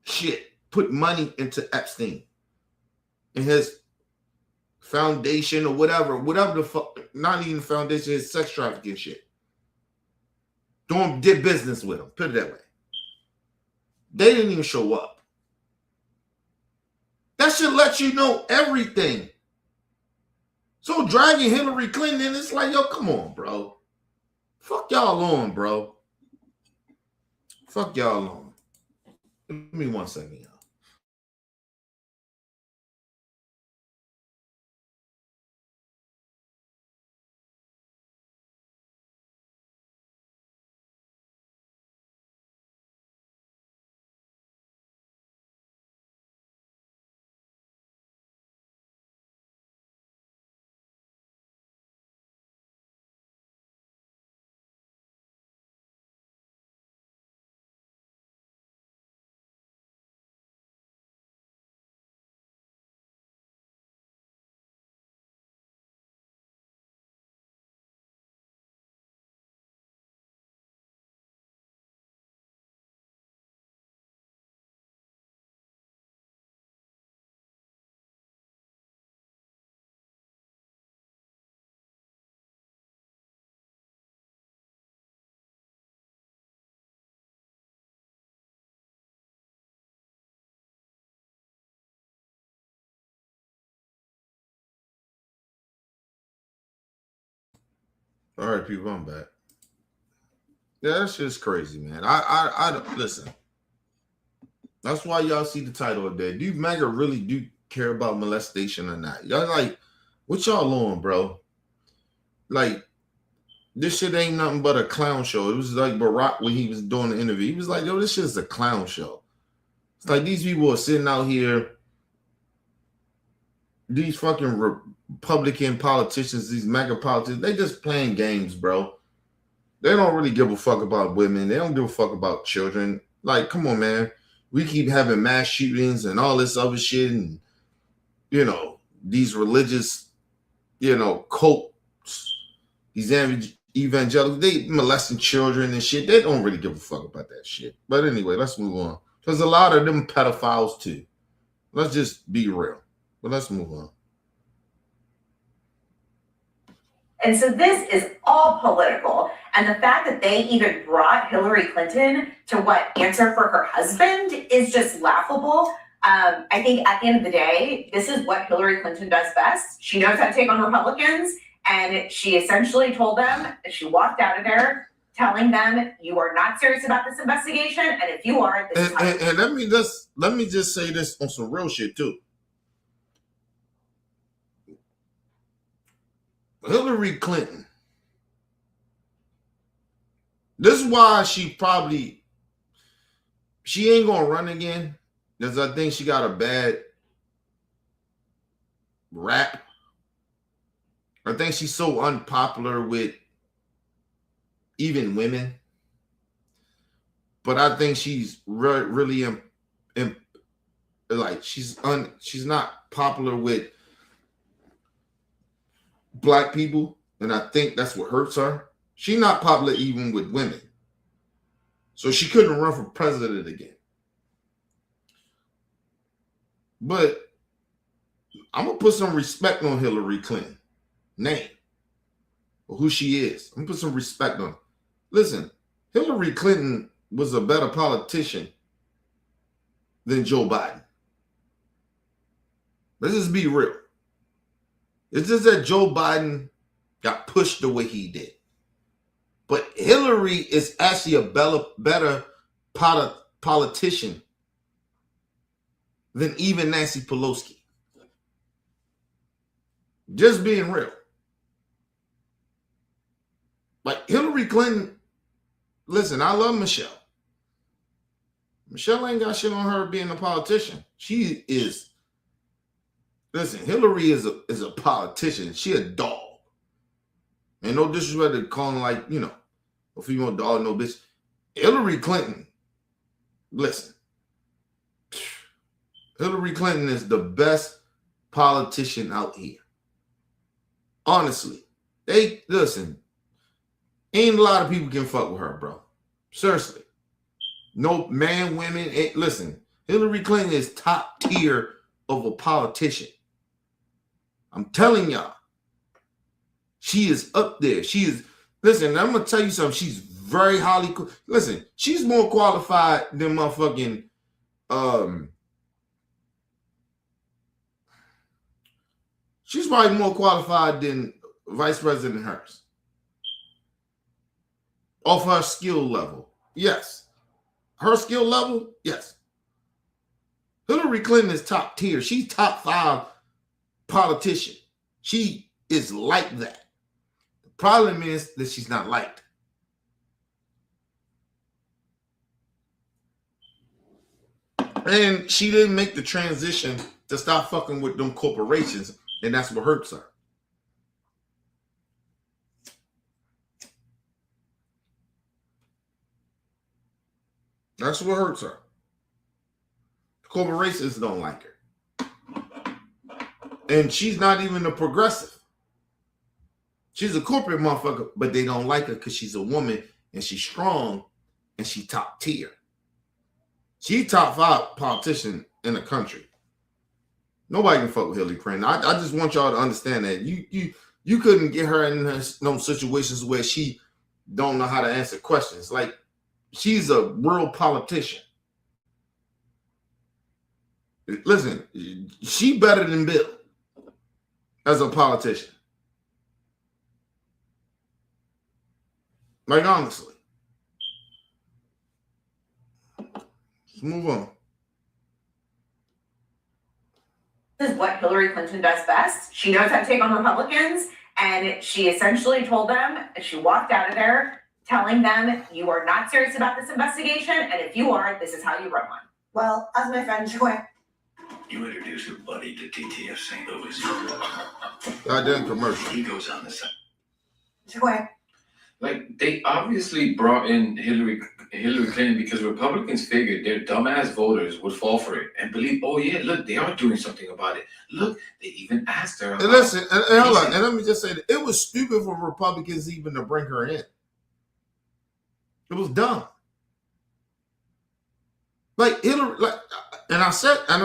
shit, put money into Epstein and his foundation or whatever the fuck, not even foundation, his sex trafficking shit. Did business with him, put it that way. They didn't even show up. That should let you know everything. So dragging Hillary Clinton, it's like, yo, come on, bro. Fuck y'all on, bro. Fuck y'all on. Give me 1 second, y'all. All right, people, I'm back. Yeah, that's just crazy, man. I don't listen. That's why y'all see the title of that. Do Maga really do care about molestation or not? Y'all like, what y'all on, bro? Like, this shit ain't nothing but a clown show. It was like Barack when he was doing the interview. He was like, yo, this shit is a clown show. It's like these people are sitting out here, these fucking Republican politicians, these MAGA politicians, they just playing games, bro. They don't really give a fuck about women. They don't give a fuck about children. Like, come on, man. We keep having mass shootings and all this other shit and, these religious, cults, these evangelicals, they molesting children and shit. They don't really give a fuck about that shit. But anyway, let's move on. There's a lot of them pedophiles too. Let's just be real. But let's move on. And so this is all political. And the fact that they even brought Hillary Clinton to answer for her husband is just laughable. I think at the end of the day, this is what Hillary Clinton does best. She knows how to take on Republicans. And she essentially told them, she walked out of there, telling them you are not serious about this investigation, and if you are, this is how you And let me just say this on some real shit too. Hillary Clinton. This is why she ain't gonna run again, because I think she got a bad rap. I think she's so unpopular with even women. But I think she's really like she's not popular with black people, and I think that's what hurts her. She's not popular even with women, so she couldn't run for president again. But I'm gonna put some respect on Hillary Clinton name or who she is. I'm gonna put some respect on her. Listen, Hillary Clinton was a better politician than Joe Biden. Let's just be real. It's just that Joe Biden got pushed the way he did. But Hillary is actually a better politician than even Nancy Pelosi. Just being real. Like Hillary Clinton, listen, I love Michelle. Michelle ain't got shit on her being a politician. She is, listen, Hillary is a politician. She a dog. And no disrespect to calling like, a female dog, no bitch. Hillary Clinton, listen. Hillary Clinton is the best politician out here. Honestly. Listen, ain't a lot of people can fuck with her, bro. Seriously. No man, women, listen. Hillary Clinton is top tier of a politician. I'm telling y'all. She is up there. She is, listen, I'm going to tell you something. She's very highly, listen, she's more qualified than motherfucking, she's probably more qualified than Vice President Harris. Off her skill level. Yes. Her skill level? Yes. Hillary Clinton is top tier. She's top 5 politician. She is like that. The problem is that she's not liked. And she didn't make the transition to stop fucking with them corporations, and that's what hurts her. That's what hurts her. Corporations don't like her. And she's not even a progressive. She's a corporate motherfucker, but they don't like her because she's a woman and she's strong and she top tier. She top 5 politician in the country. Nobody can fuck with Hillary Clinton. I just want y'all to understand that. You couldn't get her in those situations where she don't know how to answer questions. Like, she's a real politician. Listen, she better than Bill as a politician. Like, honestly. Let's move on. This is what Hillary Clinton does best. She knows how to take on Republicans, and she essentially told them, she walked out of there telling them, you are not serious about this investigation, and if you are, this is how you run one. Well, as my friend Joy. You introduce your buddy to TTF St. Louis. Goddamn commercial. He goes on the side. Joy. Like, they obviously brought in Hillary Clinton because Republicans figured their dumbass voters would fall for it and believe, oh yeah, look, they are doing something about it. Look, they even asked her. And listen, and hold on, and let me just say that it was stupid for Republicans even to bring her in. It was dumb. Like Hillary, I'm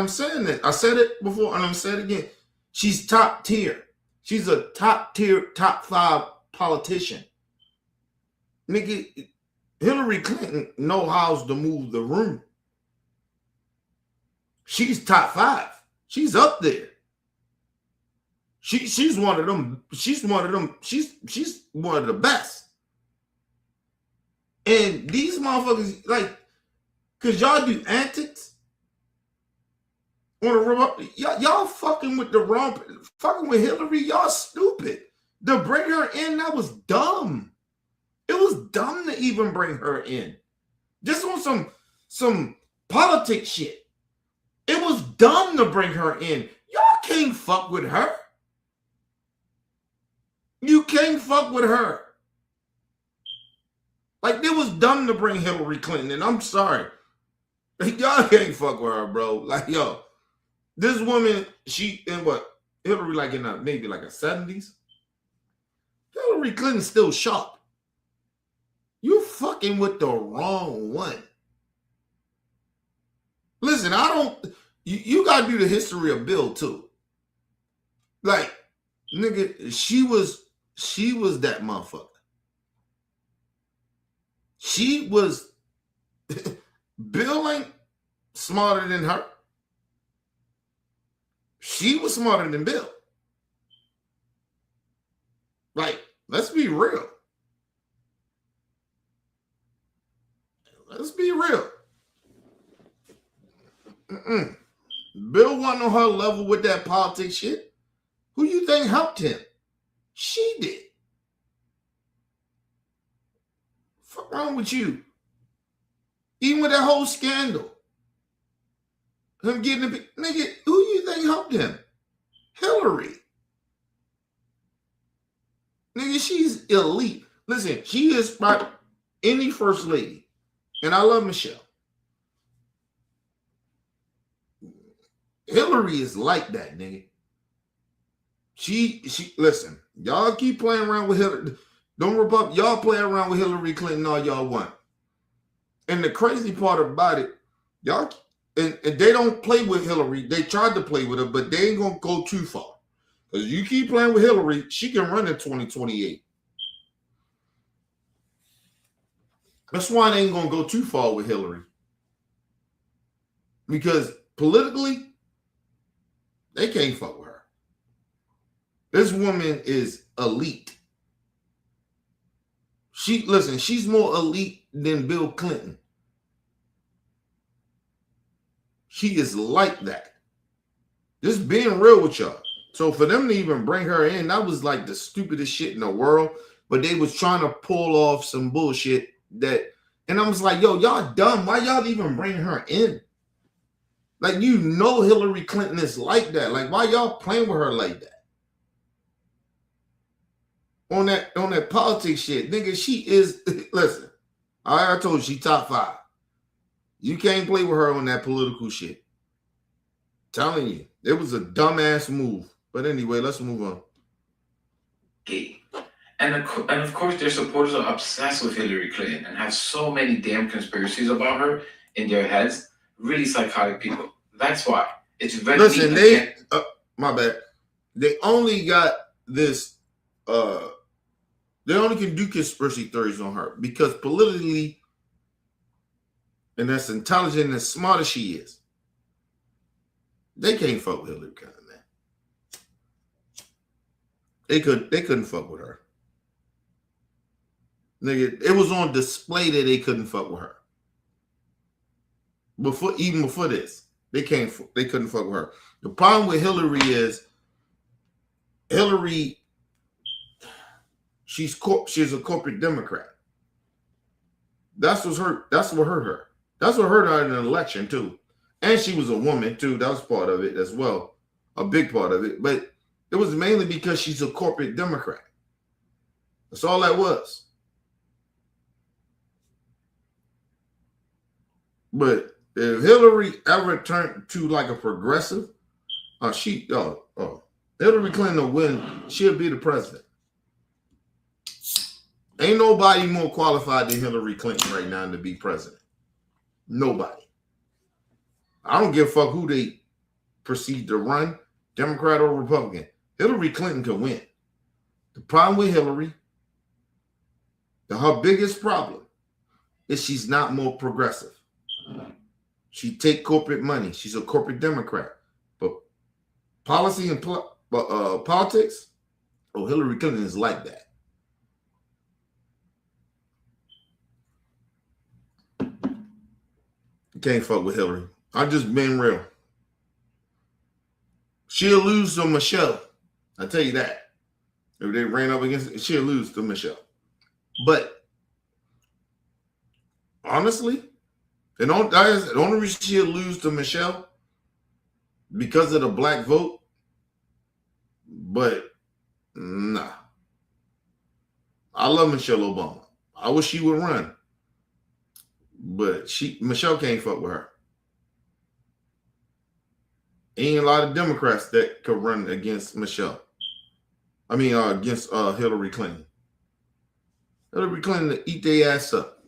saying that. I said it before, and I'm saying it again. She's top tier. She's a top tier, top 5 politician. Nigga, Hillary Clinton knows how to move the room. She's top 5. She's up there. She's one of them. She's one of them. She's one of the best. And these motherfuckers, like, cause y'all do antics on a remote. Y'all fucking with the wrong, fucking with Hillary. Y'all stupid. To bring her in, that was dumb. It was dumb to even bring her in. Just on some politics shit. It was dumb to bring her in. Y'all can't fuck with her. You can't fuck with her. Like, it was dumb to bring Hillary Clinton in. I'm sorry. Like, y'all can't fuck with her, bro. Like, yo, this woman, she in what? Hillary like in maybe like a 70s? Hillary Clinton's still sharp. You fucking with the wrong one. Listen, you gotta do the history of Bill too. Like, nigga, she was that motherfucker. She was, Bill ain't smarter than her. She was smarter than Bill. Like, let's be real. Let's be real. Bill wasn't on her level with that politics shit. Who you think helped him? She did. Fuck wrong with you? Even with that whole scandal. Him getting a nigga, who you think helped him? Hillary. Nigga, she's elite. Listen, she is by any first lady. And I love Michelle. Hillary is like that, nigga. She listen, y'all keep playing around with Hillary. Don't rip up. Y'all play around with Hillary Clinton all y'all want. And the crazy part about it, y'all, and they don't play with Hillary. They tried to play with her, but they ain't gonna go too far. Because you keep playing with Hillary, she can run in 2028. That's why they ain't gonna go too far with Hillary. Because politically, they can't fuck with her. This woman is elite. She's more elite than Bill Clinton. She is like that. Just being real with y'all. So for them to even bring her in, that was like the stupidest shit in the world. But they was trying to pull off some bullshit that, and I was like, yo, y'all dumb. Why y'all even bring her in? Like, you know Hillary Clinton is like that. Like, why y'all playing with her like that? On that politics shit. Nigga, she is, listen, I told you, she top 5. You can't play with her on that political shit. Telling you, it was a dumbass move. But anyway, let's move on. And of course, their supporters are obsessed with Hillary Clinton and have so many damn conspiracies about her in their heads. Really psychotic people. That's why. It's very Listen, my bad. They only got this, they only can do conspiracy theories on her because politically, and as intelligent and as smart as she is, they can't fuck with Hillary Clinton, man. They couldn't fuck with her. Nigga, it was on display that they couldn't fuck with her. Even before this, they couldn't fuck with her. The problem with Hillary is Hillary, she's a corporate Democrat. That's what hurt her. That's what hurt her in an election too. And she was a woman too. That was part of it as well. A big part of it. But it was mainly because she's a corporate Democrat. That's all that was. But if Hillary ever turned to like a progressive, Hillary Clinton will win. She'll be the president. Ain't nobody more qualified than Hillary Clinton right now to be president. Nobody. I don't give a fuck who they proceed to run, Democrat or Republican. Hillary Clinton can win. The problem with Hillary, her biggest problem is she's not more progressive. She take corporate money. She's a corporate Democrat. But policy and politics, Hillary Clinton is like that. can't fuck with Hillary. I'm just being real. She'll lose to Michelle. I tell you that. If they ran up against it, she'll lose to Michelle. But honestly, the only reason she'll lose to Michelle because of the black vote. But nah. I love Michelle Obama. I wish she would run. But Michelle can't fuck with her. Ain't a lot of Democrats that could run against Michelle. I mean, against Hillary Clinton. Hillary Clinton eat their ass up.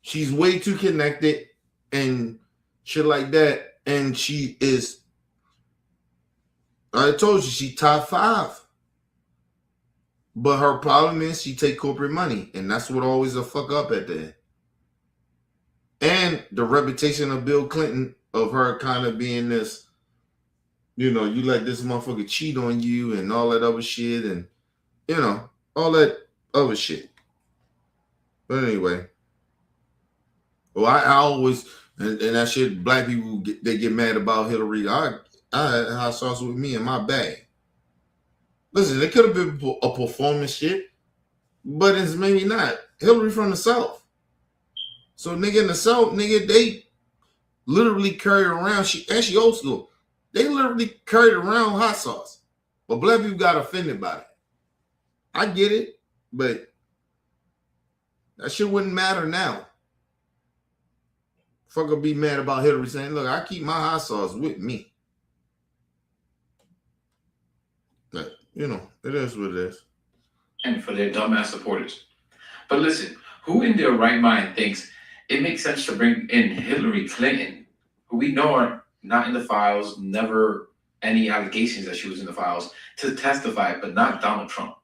She's way too connected and shit like that. And she is, I told you, she top 5. But her problem is she take corporate money. And that's what always a fuck up at the end. And the reputation of Bill Clinton, of her kind of being this, you know, you let this motherfucker cheat on you and all that other shit and, you know, all that other shit. But anyway, well, I always, and that shit, black people, they get mad about Hillary. I had hot sauce with me in my bag. Listen, it could have been a performance shit, but it's maybe not. Hillary from the South. So nigga in the South, nigga, they literally carry around, she old school. They literally carried around hot sauce. But black people got offended by it. I get it, but that shit wouldn't matter now. Fucker be mad about Hillary saying, look, I keep my hot sauce with me. But, you know, it is what it is. And for their dumbass supporters. But listen, who in their right mind thinks it makes sense to bring in Hillary Clinton, who we know are not in the files, never any allegations that she was in the files, to testify, but not Donald Trump?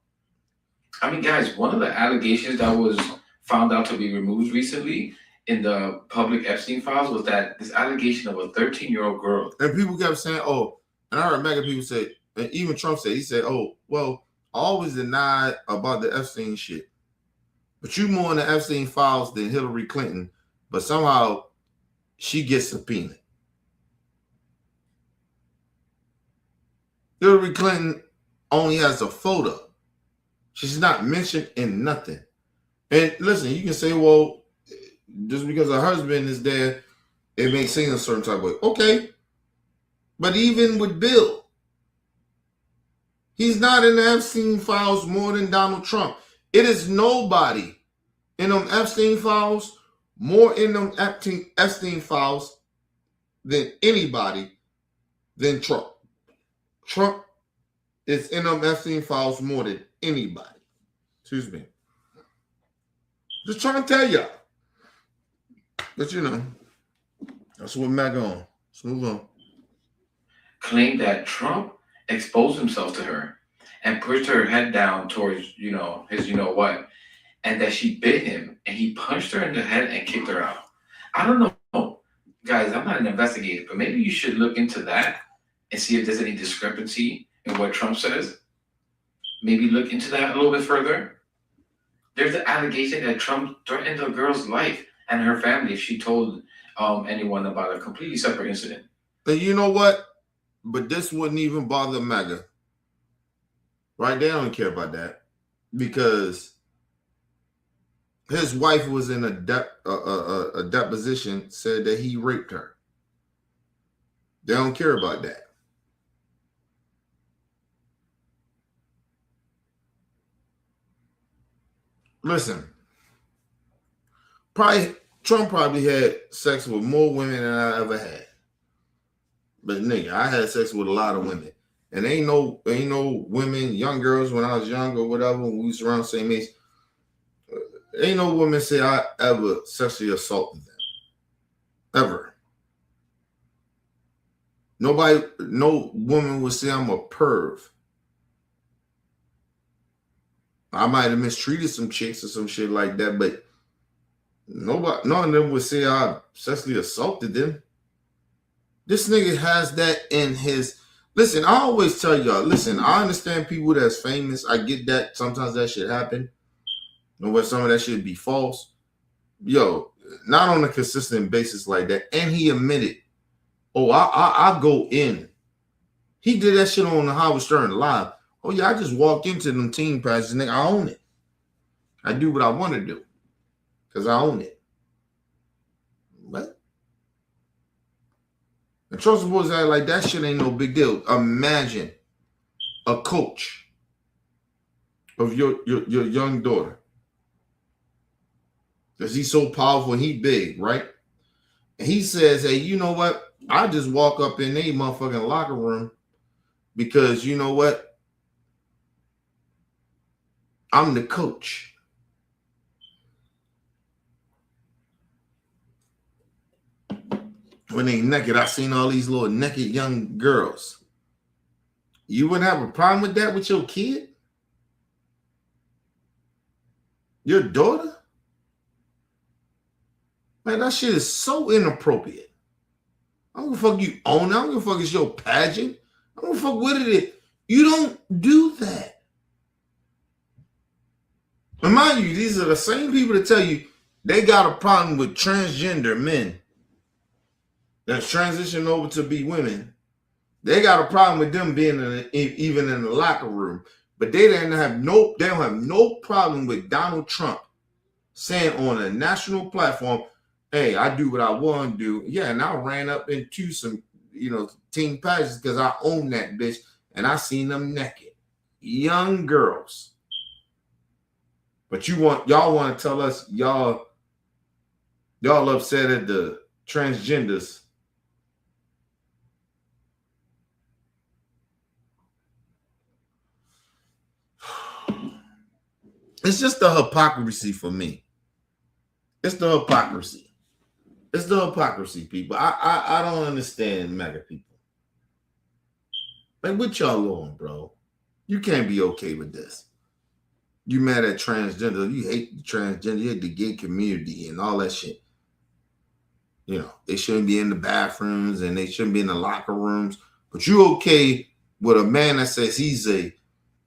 I mean, guys, one of the allegations that was found out to be removed recently in the public Epstein files was that this allegation of a 13-year-old girl. And people kept saying, oh, and I heard Maga people say, and even Trump said, he said, oh, well, I always denied about the Epstein shit. But you more in the Epstein files than Hillary Clinton, but somehow she gets subpoenaed. Hillary Clinton only has a photo. She's not mentioned in nothing. And listen, you can say, well, just because her husband is there, it may seem a certain type of way. Okay. But even with Bill, he's not in the Epstein files more than Donald Trump. It is nobody in them Epstein files more in them Epstein files than anybody than Trump. Trump is in them Epstein files more than anybody. Excuse me. Just trying to tell y'all. But you know, that's what Maga on. Let's move on. Claimed that Trump exposed himself to her and pushed her head down towards, his you know what, and that she bit him and he punched her in the head and kicked her out. I don't know. Guys, I'm not an investigator, but maybe you should look into that and see if there's any discrepancy in what Trump says. Maybe look into that a little bit further. There's an allegation that Trump threatened a girl's life and her family if she told anyone about a completely separate incident. And you know what? But this wouldn't even bother Maga. Right? They don't care about that. Because his wife was in a deposition, said that he raped her. They don't care about that. Listen, Trump probably had sex with more women than I ever had. But nigga, I had sex with a lot of women. And ain't no women, young girls when I was young or whatever, when we was around the same age. Ain't no woman say I ever sexually assaulted them. Ever. No woman would say I'm a perv. I might have mistreated some chicks or some shit like that, but none of them would say I sexually assaulted them. This nigga has that in his. Listen, I always tell y'all, listen, I understand people that's famous. I get that. Sometimes that shit happen. And where some of that shit be false. Yo, not on a consistent basis like that. And he admitted, oh, I go in. He did that shit on the Howard Stern Live. Oh yeah, I just walk into them team passes, nigga. I own it. I do what I want to do because I own it. What? And Trump supposed to act like that shit ain't no big deal. Imagine a coach of your young daughter, because he's so powerful and he big, right? And he says, hey, you know what? I just walk up in a motherfucking locker room because you know what? I'm the coach. When they naked, I seen all these little naked young girls. You wouldn't have a problem with that with your kid? Your daughter? Man, that shit is so inappropriate. I don't give a fuck you own it. I don't give a fuck it's your pageant. I don't give a fuck what it is. You don't do that. And mind you, these are the same people that tell you they got a problem with transgender men that's transitioned over to be women. They got a problem with them being even in the locker room. But they don't have no problem with Donald Trump saying on a national platform, hey, I do what I want to do. Yeah, and I ran up into some, team pageants because I own that bitch, and I seen them naked. Young girls. But y'all want to tell us y'all upset at the transgenders. It's just the hypocrisy for me. It's the hypocrisy. It's the hypocrisy, people. I don't understand MAGA people. Like, what y'all on, bro? You can't be okay with this. You mad at transgender. You hate the transgender. You hate the gay community and all that shit. They shouldn't be in the bathrooms and they shouldn't be in the locker rooms. But you okay with a man that says he's a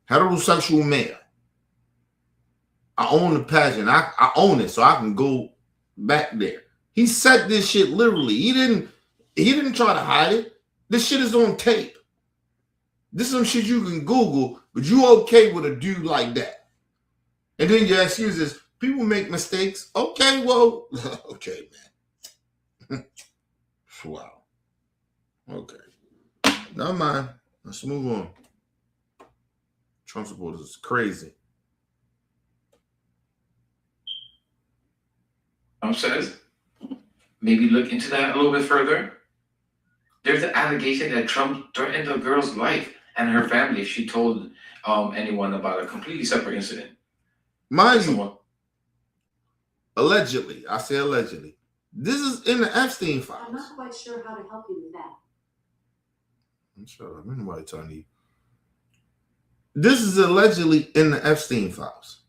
heterosexual male. I own the pageant. I own it, so I can go back there. He said this shit literally. He didn't try to hide it. This shit is on tape. This is some shit you can Google, but you okay with a dude like that. And then your excuse is, people make mistakes. Okay, well, okay, man. Wow. Okay. Never mind. Let's move on. Trump supporters is crazy. Says, maybe look into that a little bit further. There's an allegation that Trump threatened a girl's life and her family if she told anyone about a completely separate incident. Mind you, allegedly, I say allegedly, this is in the Epstein files. I'm not quite sure how to help you with that. I'm sure I'm nobody telling you. This is allegedly in the Epstein files.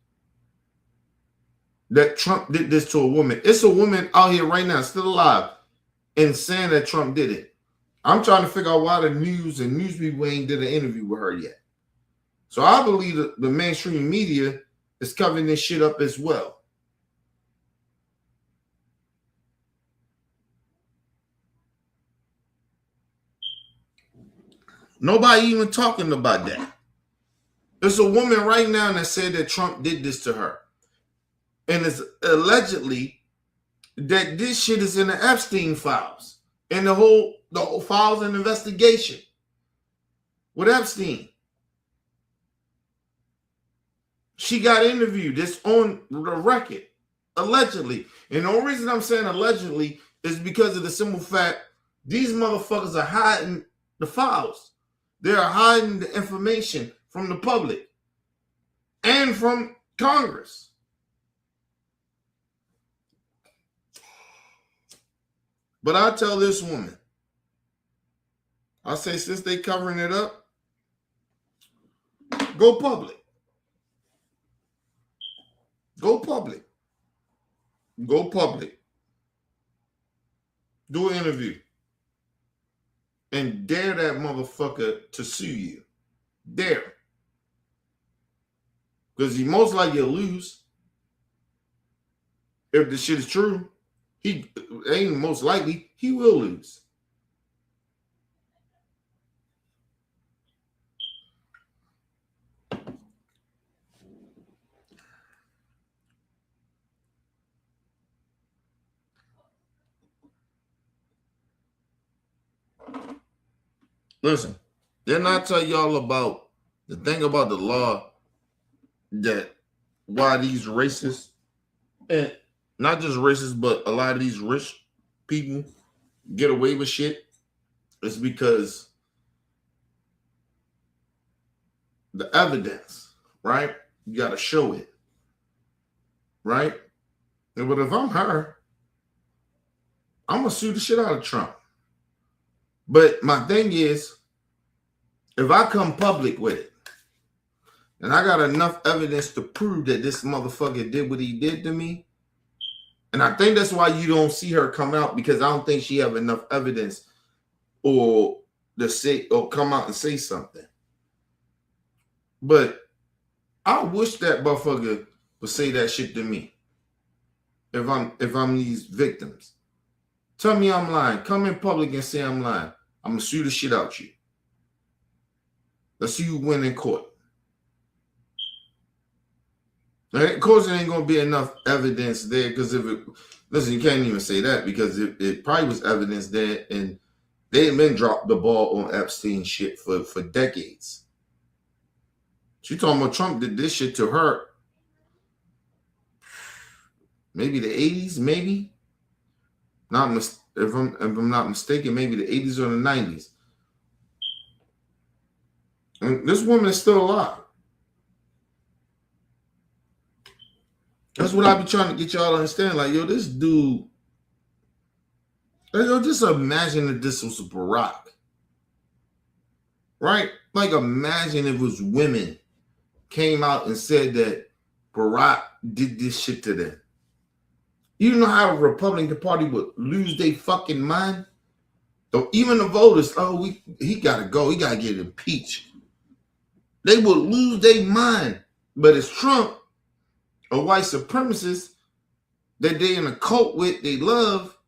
That Trump did this to a woman. It's a woman out here right now, still alive, and saying that Trump did it. I'm trying to figure out why the news and news people ain't did an interview with her yet. So I believe that the mainstream media is covering this shit up as well. Nobody even talking about that. There's a woman right now that said that Trump did this to her. And it's allegedly that this shit is in the Epstein files and the whole files and investigation with Epstein. She got interviewed. It's on the record, allegedly. And the only reason I'm saying allegedly is because of the simple fact these motherfuckers are hiding the files. They're hiding the information from the public and from Congress. But I tell this woman, I say, since they covering it up, go public. Go public. Go public. Do an interview. And dare that motherfucker to sue you. Dare. Because he most likely will lose if the shit is true. he ain't most likely he will lose. Listen, didn't I tell y'all about the thing about the law that why these racists, and not just racists, but a lot of these rich people get away with shit? It's because the evidence, right? You got to show it, right? But if I'm her, I'm going to sue the shit out of Trump. But my thing is, if I come public with it, and I got enough evidence to prove that this motherfucker did what he did to me, and I think that's why you don't see her come out, because I don't think she have enough evidence or to say or come out and say something. But I wish that motherfucker would say that shit to me. If I'm these victims, tell me I'm lying. Come in public and say I'm lying. I'm gonna sue the shit out you. Let's see you win in court. Of course, there ain't gonna be enough evidence there, because if it, listen, you can't even say that, because it probably was evidence there, and they had been dropped the ball on Epstein shit for decades. She talking about Trump did this shit to her. Maybe the 80s, maybe. If I'm not mistaken, maybe the 80s or the 90s. And this woman is still alive. That's what I be trying to get y'all to understand. Like, yo, this dude, like, yo, just imagine if this was Barack. Right? Like, imagine if it was women came out and said that Barack did this shit to them. You know how the Republican Party would lose their fucking mind? So even the voters, he gotta go, he gotta get impeached. They would lose their mind. But it's Trump, a white supremacist that they in a cult with, they love.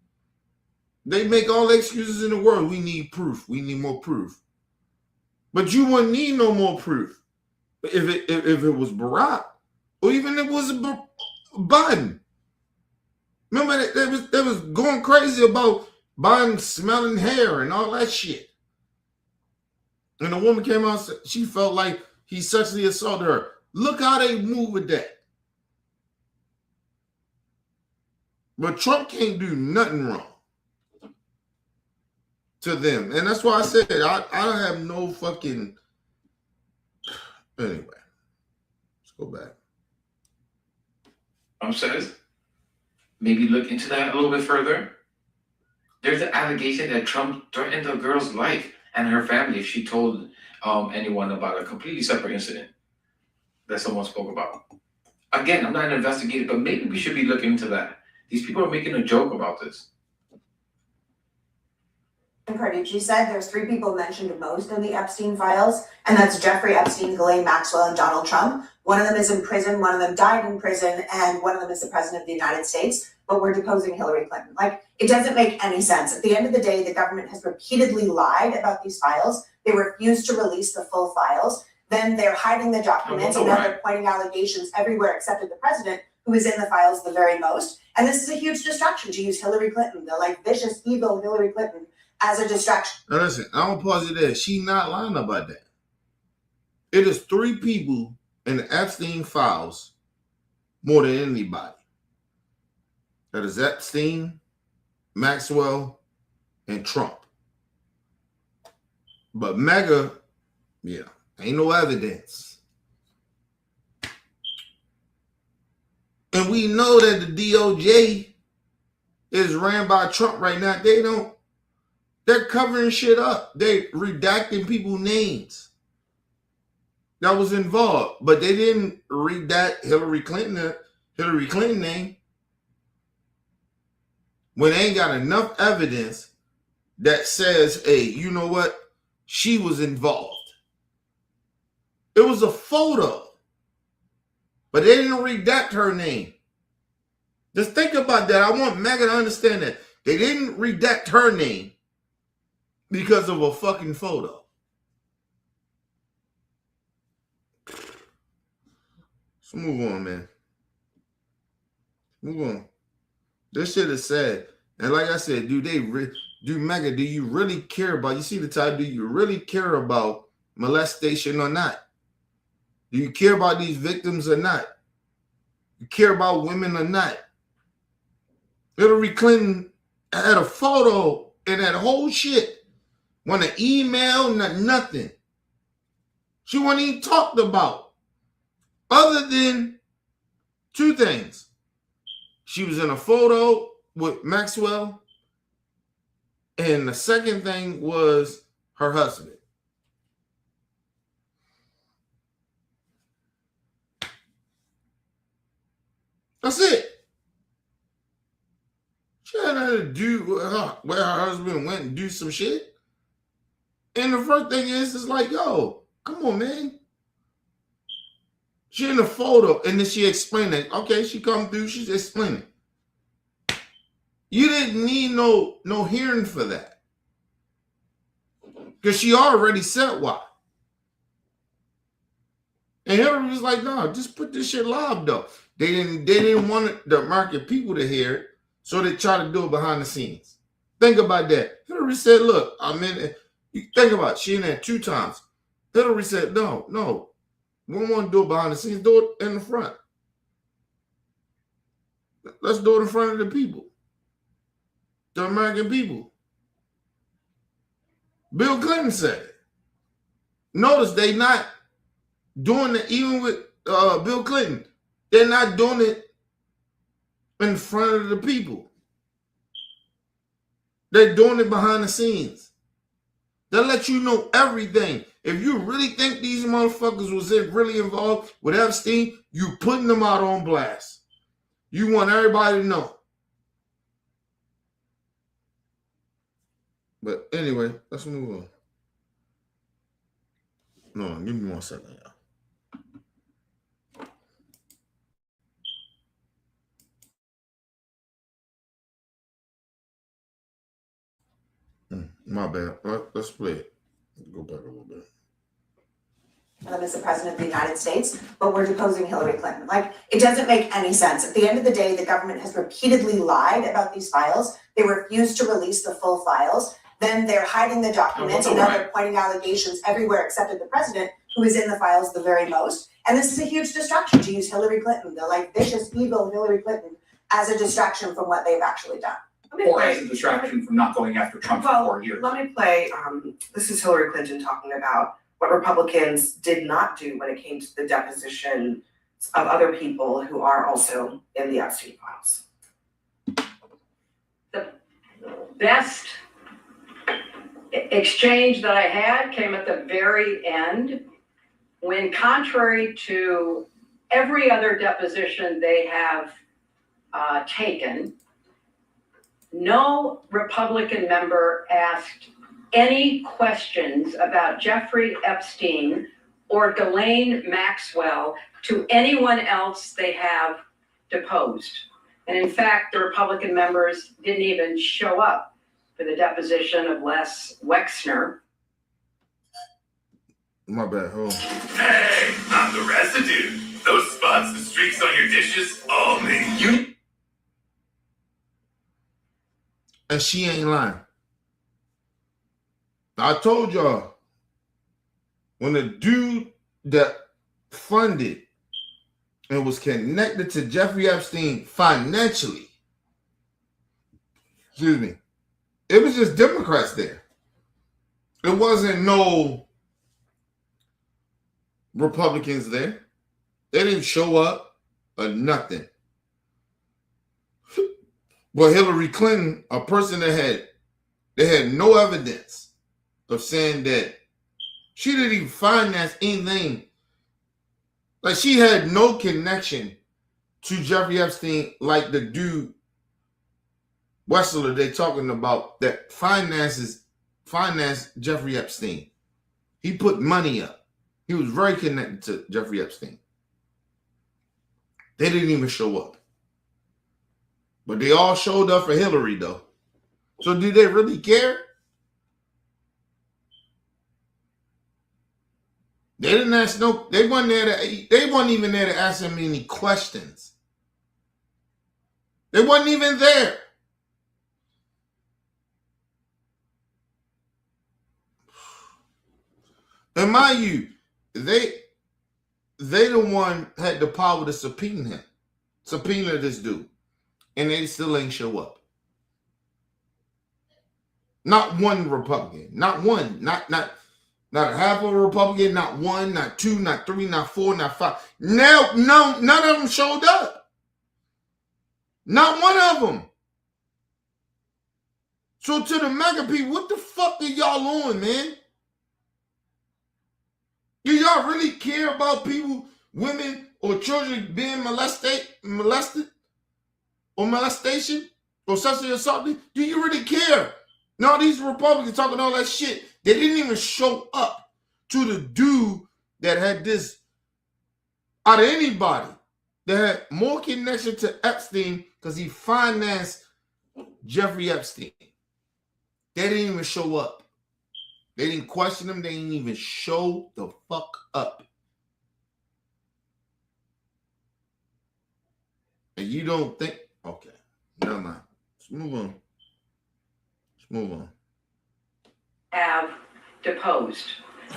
They make all the excuses in the world. We need proof. We need more proof. But you wouldn't need no more proof if it was Barack, or even if it was Biden. Remember they was going crazy about Biden smelling hair and all that shit. And the woman came out and said she felt like he sexually assaulted her. Look how they move with that. But Trump can't do nothing wrong to them. And that's why I said I don't have no fucking... Anyway, let's go back. Says, maybe look into that a little bit further. There's an allegation that Trump threatened a girl's life and her family if she told anyone about a completely separate incident that someone spoke about. Again, I'm not an investigator, but maybe we should be looking into that. These people are making a joke about this. Carducci said there's 3 people mentioned most in the Epstein files, and that's Jeffrey Epstein, Ghislaine Maxwell, and Donald Trump. One of them is in prison, one of them died in prison, and one of them is the president of the United States, but we're deposing Hillary Clinton. Like, it doesn't make any sense. At the end of the day, the government has repeatedly lied about these files. They refuse to release the full files. Then they're hiding the documents, and now they're pointing allegations everywhere except at the president, who is in the files the very most. And this is a huge distraction to use Hillary Clinton, the like vicious, evil Hillary Clinton, as a distraction. Now listen, I'm gonna pause it there. She not lying about that. It is 3 people in the Epstein files more than anybody. That is Epstein, Maxwell, and Trump. But Maga, yeah, ain't no evidence. And we know that the DOJ is ran by Trump right now. They're covering shit up. They redacting people's names that was involved, but they didn't redact Hillary Clinton name when they ain't got enough evidence that says, hey, you know what? She was involved. It was a photo, but they didn't redact her name. Just think about that. I want Maga to understand that. They didn't redact her name because of a fucking photo. So move on, man. Move on. This shit is sad. And like I said, do Maga, do you really care about, you see the title, do you really care about molestation or not? Do you care about these victims or not? You care about women or not? Hillary Clinton had a photo and that whole shit. Want an email, nothing. She wasn't even talked about. Other than two things. She was in a photo with Maxwell. And the second thing was her husband. That's it. She had nothing to do with where her husband went and do some shit. And the first thing is like, yo, come on, man. She in the photo, and then she explained it. Okay, she come through, she's explaining. You didn't need no hearing for that. Because she already said why. And Hillary was like, no, just put this shit live though. They didn't want the American people to hear it, so they tried to do it behind the scenes. Think about that. Hillary said, look, I'm in it. Think about it. She in there 2 times. Hillary said, no. We don't want to do it behind the scenes. Do it in the front. Let's do it in front of the people. The American people. Bill Clinton said it. Notice they not doing it, even with Bill Clinton. They're not doing it in front of the people. They're doing it behind the scenes. They'll let you know everything. If you really think these motherfuckers was really involved with Epstein, you putting them out on blast. You want everybody to know. But anyway, let's move on. No, give me 1 second, y'all. My bad. Let's play it. Go back a little bit. As the president of the United States, but we're deposing Hillary Clinton. Like, it doesn't make any sense. At the end of the day, the government has repeatedly lied about these files. They refuse to release the full files. Then they're hiding the documents, and now they're pointing allegations everywhere except at the president, who is in the files the very most. And this is a huge distraction to use Hillary Clinton, the like vicious, evil Hillary Clinton, as a distraction from what they've actually done. Or as a distraction from not going after Trump for 4 years. Let me play, this is Hillary Clinton talking about what Republicans did not do when it came to the deposition of other people who are also in the Epstein files. The best exchange that I had came at the very end, when, contrary to every other deposition they have taken, no Republican member asked any questions about Jeffrey Epstein or Ghislaine Maxwell to anyone else they have deposed. And in fact, the Republican members didn't even show up for the deposition of Les Wexner. My bad, hold on. Hey, I'm the residue. Those spots and streaks on your dishes, all me. You. And she ain't lying. I told y'all, when the dude that funded and was connected to Jeffrey Epstein financially, excuse me, it was just Democrats there. It wasn't no Republicans there. They didn't show up or nothing. But Hillary Clinton, a person that had no evidence of saying that she didn't even finance anything. Like, she had no connection to Jeffrey Epstein like the dude Wessler they talking about that financed Jeffrey Epstein. He put money up. He was very connected to Jeffrey Epstein. They didn't even show up. But they all showed up for Hillary, though. So do they really care? They didn't ask no. They wasn't even there to ask him any questions. They wasn't even there. And mind you, they the one had the power to subpoena this dude, and they still ain't show up. Not one Republican, not one, not a half of a Republican, not one, not two, not three, not four, not five. No, none of them showed up. Not one of them. So to the MAGA people, what the fuck are y'all on, man? Do y'all really care about people, women, or children being molested, or molestation, or sexually assaulted? Do you really care? No, these Republicans talking all that shit. They didn't even show up to the dude that had this, out of anybody, that had more connection to Epstein because he financed Jeffrey Epstein. They didn't even show up. They didn't question him. They didn't even show the fuck up. And you don't think, okay, never mind. Let's move on. Have deposed.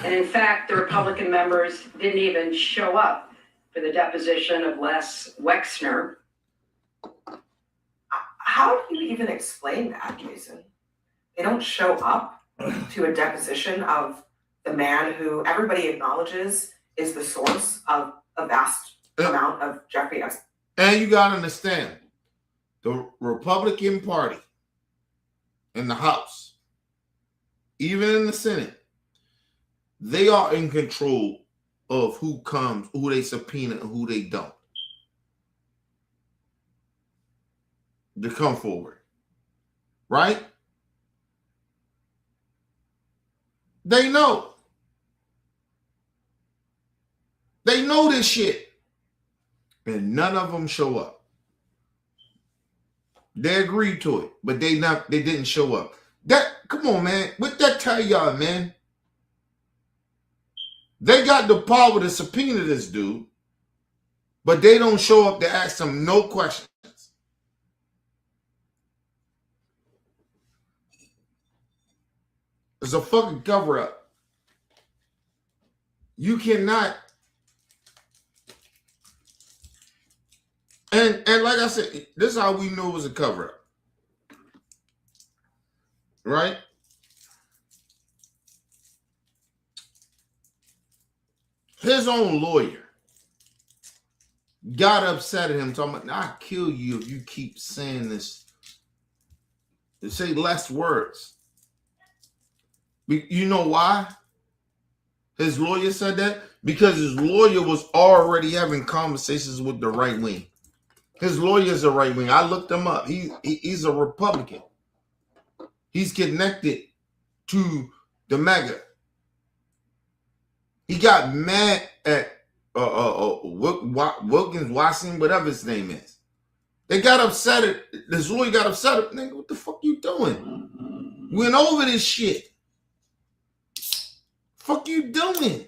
And in fact, the Republican members didn't even show up for the deposition of Les Wexner. How do you even explain that, Jason? They don't show up to a deposition of the man who everybody acknowledges is the source of a vast amount of Jeffrey Epstein. And you got to understand, the Republican Party in the House, even in the Senate, they are in control of who comes, who they subpoena, and who they don't to come forward. Right? They know. They know this shit. And none of them show up. They agreed to it, but they didn't show up. Come on, man. What that tell y'all, man? They got the power to subpoena this dude, but they don't show up to ask him no questions. It's a fucking cover-up. You cannot. And like I said, this is how we know it was a cover-up. Right? His own lawyer got upset at him, talking about, I'll kill you if you keep saying this. To say less words. You know why his lawyer said that? Because his lawyer was already having conversations with the right wing. His lawyer's a right wing. I looked him up. He's a Republican. He's connected to the Maga. He got mad at Wilkins, Watson, whatever his name is. They got upset at, this lawyer got upset at, nigga, what the fuck you doing? Went over this shit. Fuck you doing?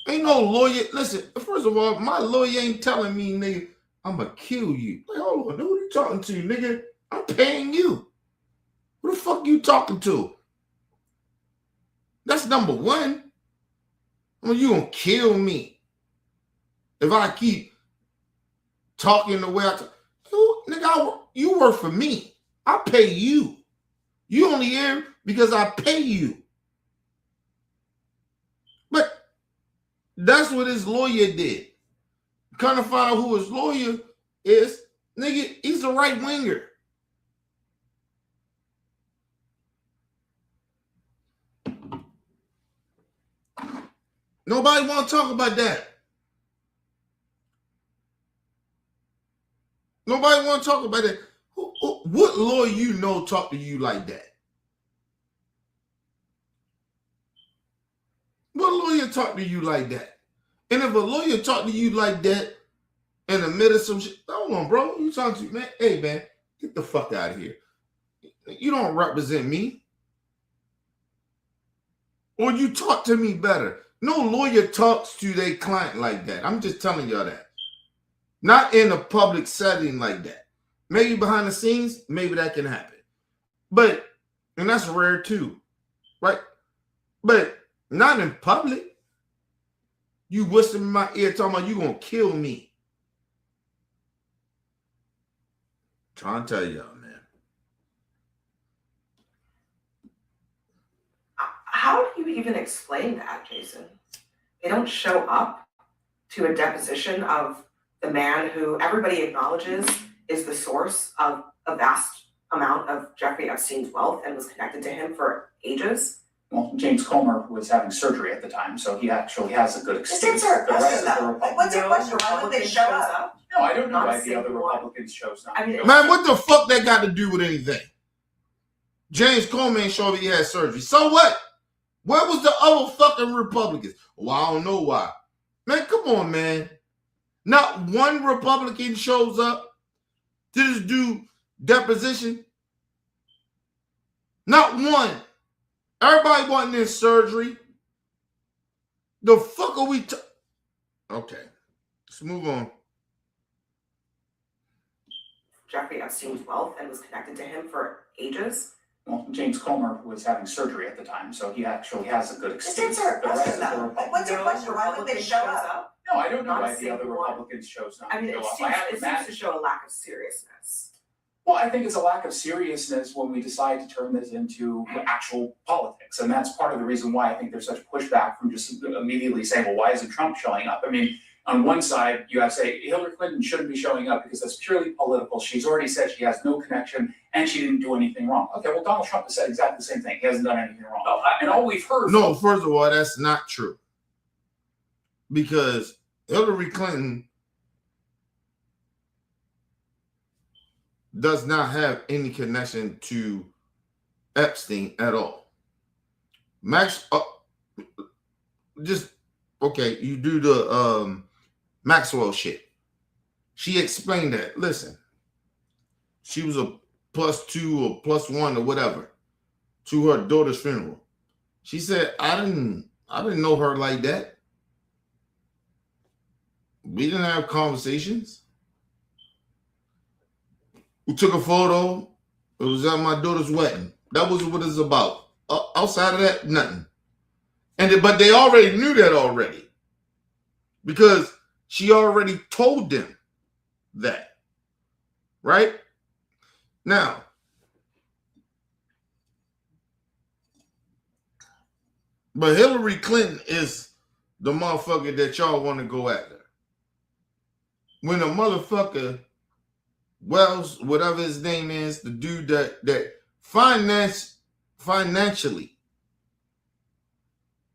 Ain't no lawyer. Listen, first of all, my lawyer ain't telling me, nigga, I'ma kill you. Like, hold on, who you talking to, nigga? I'm paying you. Who the fuck you talking to? That's number one. I mean, you gonna kill me if I keep talking the way I talk. Nigga, you work for me. I pay you. You only here because I pay you. But that's what his lawyer did. Kind of find out who his lawyer is. Nigga, he's a right winger. Nobody want to talk about that. Nobody want to talk about that. What lawyer you know talk to you like that? What lawyer talk to you like that? And if a lawyer talk to you like that, in the middle of some shit. Hold on, bro. You talking to man? Hey, man, get the fuck out of here. You don't represent me. Or you talk to me better. No lawyer talks to their client like that. I'm just telling y'all that. Not in a public setting like that. Maybe behind the scenes, maybe that can happen. But, and that's rare too, right? But not in public. You whispering in my ear talking about you gonna kill me. Trying to tell y'all, man. How do you even explain that, Jason? They don't show up to a deposition of the man who everybody acknowledges is the source of a vast amount of Jeffrey Epstein's wealth and was connected to him for ages. Well, James Comer was having surgery at the time, so he actually has a good Just excuse. answer a The rest question of the though. Republicans- What's your question? Why would they Republican show shows up? No, I don't know Not why a the other single one. Republicans chose not I mean, to show Man, up. what the fuck that got to do with anything? James Comey ain't sure he had surgery. So what? Where was the other fucking Republicans? Well, I don't know why. Man, come on, man. Not one Republican shows up to this dude deposition. Not one. Everybody wanting this surgery. The fuck are we okay. Let's move on. Jeffrey Epstein's wealth and was connected to him for ages. Well, James Comer was having surgery at the time, so he actually has a good Just excuse. answer a The rest question of the though. Republicans- What's your question? Why would they show up? No, I don't know Not a why the other single one. Republicans chose not I mean, to it show up. seems, I have it seems imagined. to show a lack of seriousness. Well, I think it's a lack of seriousness when we decide to turn this into actual politics. And that's part of the reason why I think there's such pushback from just immediately saying, well, why isn't Trump showing up? I mean, on one side, you have to say Hillary Clinton shouldn't be showing up because that's purely political. She's already said she has no connection and she didn't do anything wrong. Okay, well, Donald Trump has said exactly the same thing. He hasn't done anything wrong. And all we've heard. No, first of all, that's not true. Because Hillary Clinton does not have any connection to Epstein at all. You do the Maxwell shit. She explained that. Listen, she was a +2 or +1 or whatever to her daughter's funeral. She said, I didn't know her like that. We didn't have conversations. We took a photo. It was at my daughter's wedding. That was what it's about. Outside of that, nothing. But they already knew that already. Because she already told them that. Right? Now, but Hillary Clinton is the motherfucker that y'all want to go after. When a motherfucker, Wells, whatever his name is, the dude that financially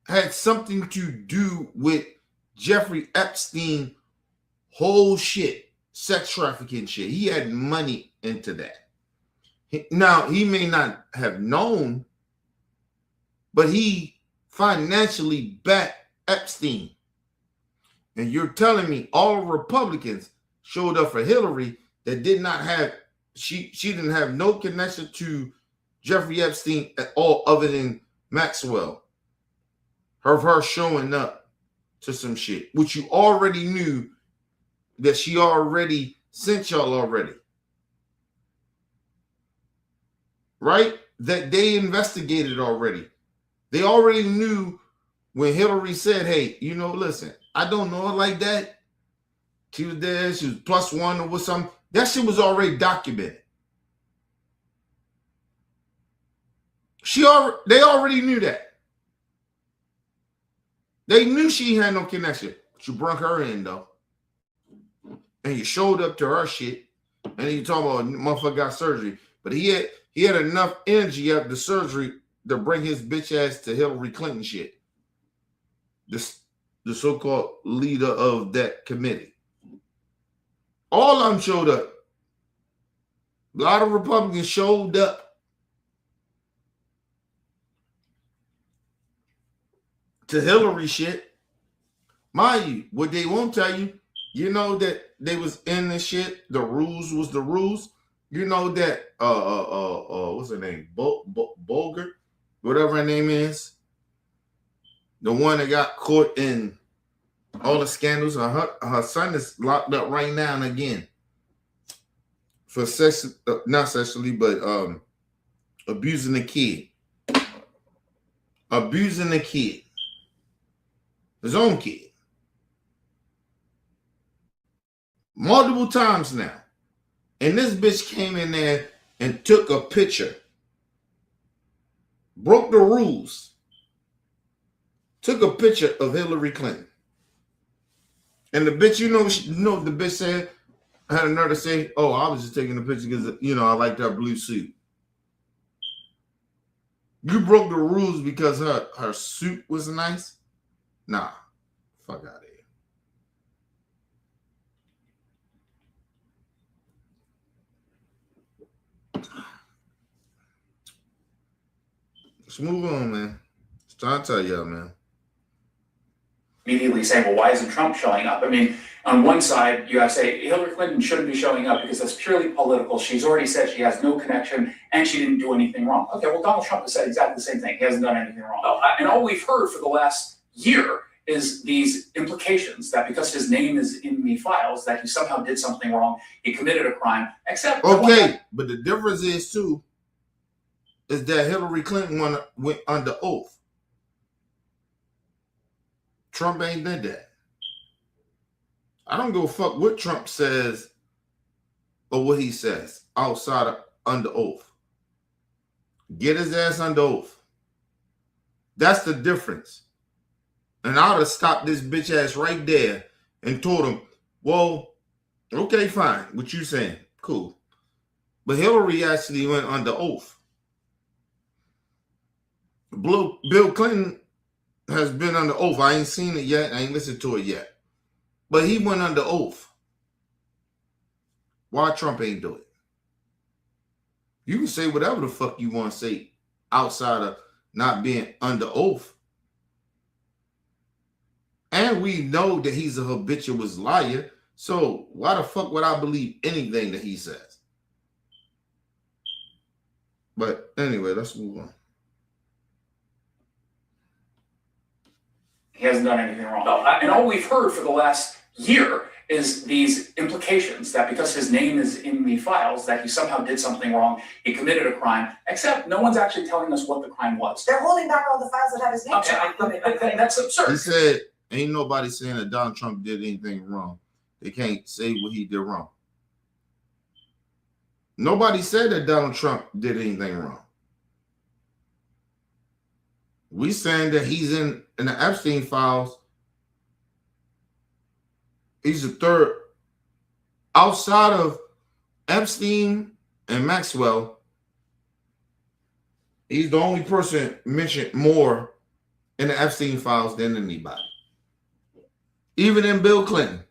had something to do with Jeffrey Epstein whole shit, sex trafficking shit. He had money into that. Now, he may not have known, but he financially backed Epstein. And you're telling me all Republicans showed up for Hillary that did not have, she didn't have no connection to Jeffrey Epstein at all other than Maxwell. Her showing up to some shit, which you already knew that she already sent y'all already. Right? That they investigated already. They already knew when Hillary said, hey, listen, I don't know her like that. She was there, she was +1 or something. That shit was already documented. They already knew that. They knew she had no connection. But you brought her in, though. And you showed up to her shit. And then you talking about motherfucker got surgery. But he had enough energy after the surgery to bring his bitch ass to Hillary Clinton shit. The so-called leader of that committee. All of them showed up. A lot of Republicans showed up to Hillary shit. Mind you, what they won't tell you, You know that they was in the shit. The rules was the rules. You know that what's her name? Bolger, whatever her name is. The one that got caught in all the scandals. Her son is locked up right now and again for sex, not sexually, but abusing the kid. Abusing the kid. His own kid. Multiple times now. And this bitch came in there and took a picture. Broke the rules. Took a picture of Hillary Clinton. And the bitch, you know what the bitch said? I had a nerve to say, oh, I was just taking a picture because, I like that blue suit. You broke the rules because her suit was nice? Nah. Fuck out of here. Let's move on, man. It's trying to tell y'all, man. Immediately saying, well, why isn't Trump showing up? I mean, on one side, you have to say Hillary Clinton shouldn't be showing up because that's purely political. She's already said she has no connection and she didn't do anything wrong. Okay, well, Donald Trump has said exactly the same thing. He hasn't done anything wrong. And all we've heard for the last year is these implications that because his name is in the files, that he somehow did something wrong, he committed a crime, except... Okay, but the difference is, too, is that Hillary Clinton went under oath. Trump ain't did that. I don't give a fuck what Trump says or what he says outside of under oath. Get his ass under oath. That's the difference. And I would have stopped this bitch ass right there and told him, well, okay, fine. What you saying? Cool. But Hillary actually went under oath. Bill Clinton has been under oath. I ain't seen it yet. I ain't listened to it yet. But he went under oath. Why Trump ain't do it? You can say whatever the fuck you want to say outside of not being under oath. And we know that he's a habitual liar. So why the fuck would I believe anything that he says? But anyway, let's move on. He hasn't done anything wrong. And all we've heard for the last year is these implications that because his name is in the files, that he somehow did something wrong, he committed a crime, except no one's actually telling us what the crime was. They're holding back all the files that have his name. Okay, that's absurd. He said, ain't nobody saying that Donald Trump did anything wrong. They can't say what he did wrong. Nobody said that Donald Trump did anything wrong. We saying that he's in the Epstein files. He's the third. Outside of Epstein and Maxwell, he's the only person mentioned more in the Epstein files than anybody. Even in Bill Clinton.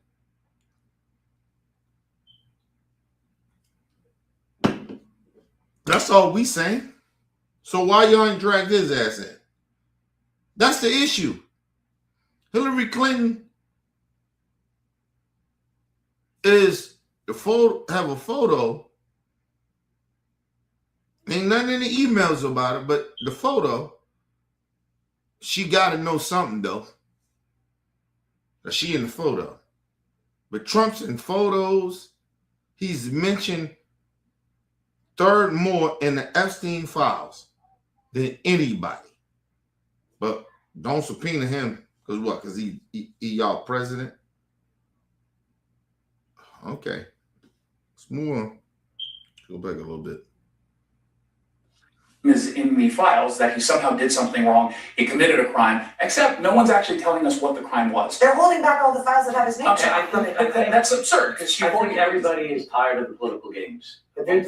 That's all we saying. So why y'all ain't dragged his ass in? That's the issue. Hillary Clinton is have a photo. Ain't nothing in the emails about it, but the photo, she got to know something though. That she in the photo. But Trump's in photos. He's mentioned third more in the Epstein files than anybody. But don't subpoena him because what? Because he y'all president? Okay. Let's move on. Go back a little bit. Is in the files that he somehow did something wrong, he committed a crime, except no one's actually telling us what the crime was. They're holding back all the files that have his name. Okay, that's absurd because I think everybody is tired of the political games.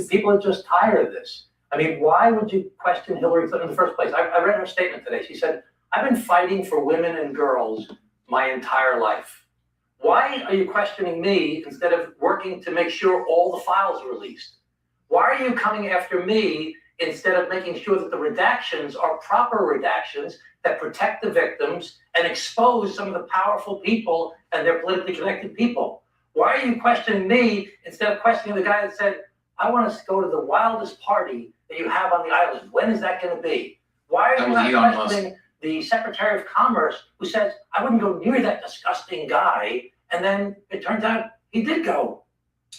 People are just tired of this. I mean, why would you question Hillary Clinton in the first place? I read her statement today. She said, I've been fighting for women and girls my entire life. Why are you questioning me instead of working to make sure all the files are released? Why are you coming after me instead of making sure that the redactions are proper redactions that protect the victims and expose some of the powerful people and their politically connected people? Why are you questioning me instead of questioning the guy that said, I want to go to the wildest party that you have on the island? When is that going to be? Why are That you was not Elon questioning the Secretary of Commerce who says, I wouldn't go near that disgusting guy? And then it turns out he did go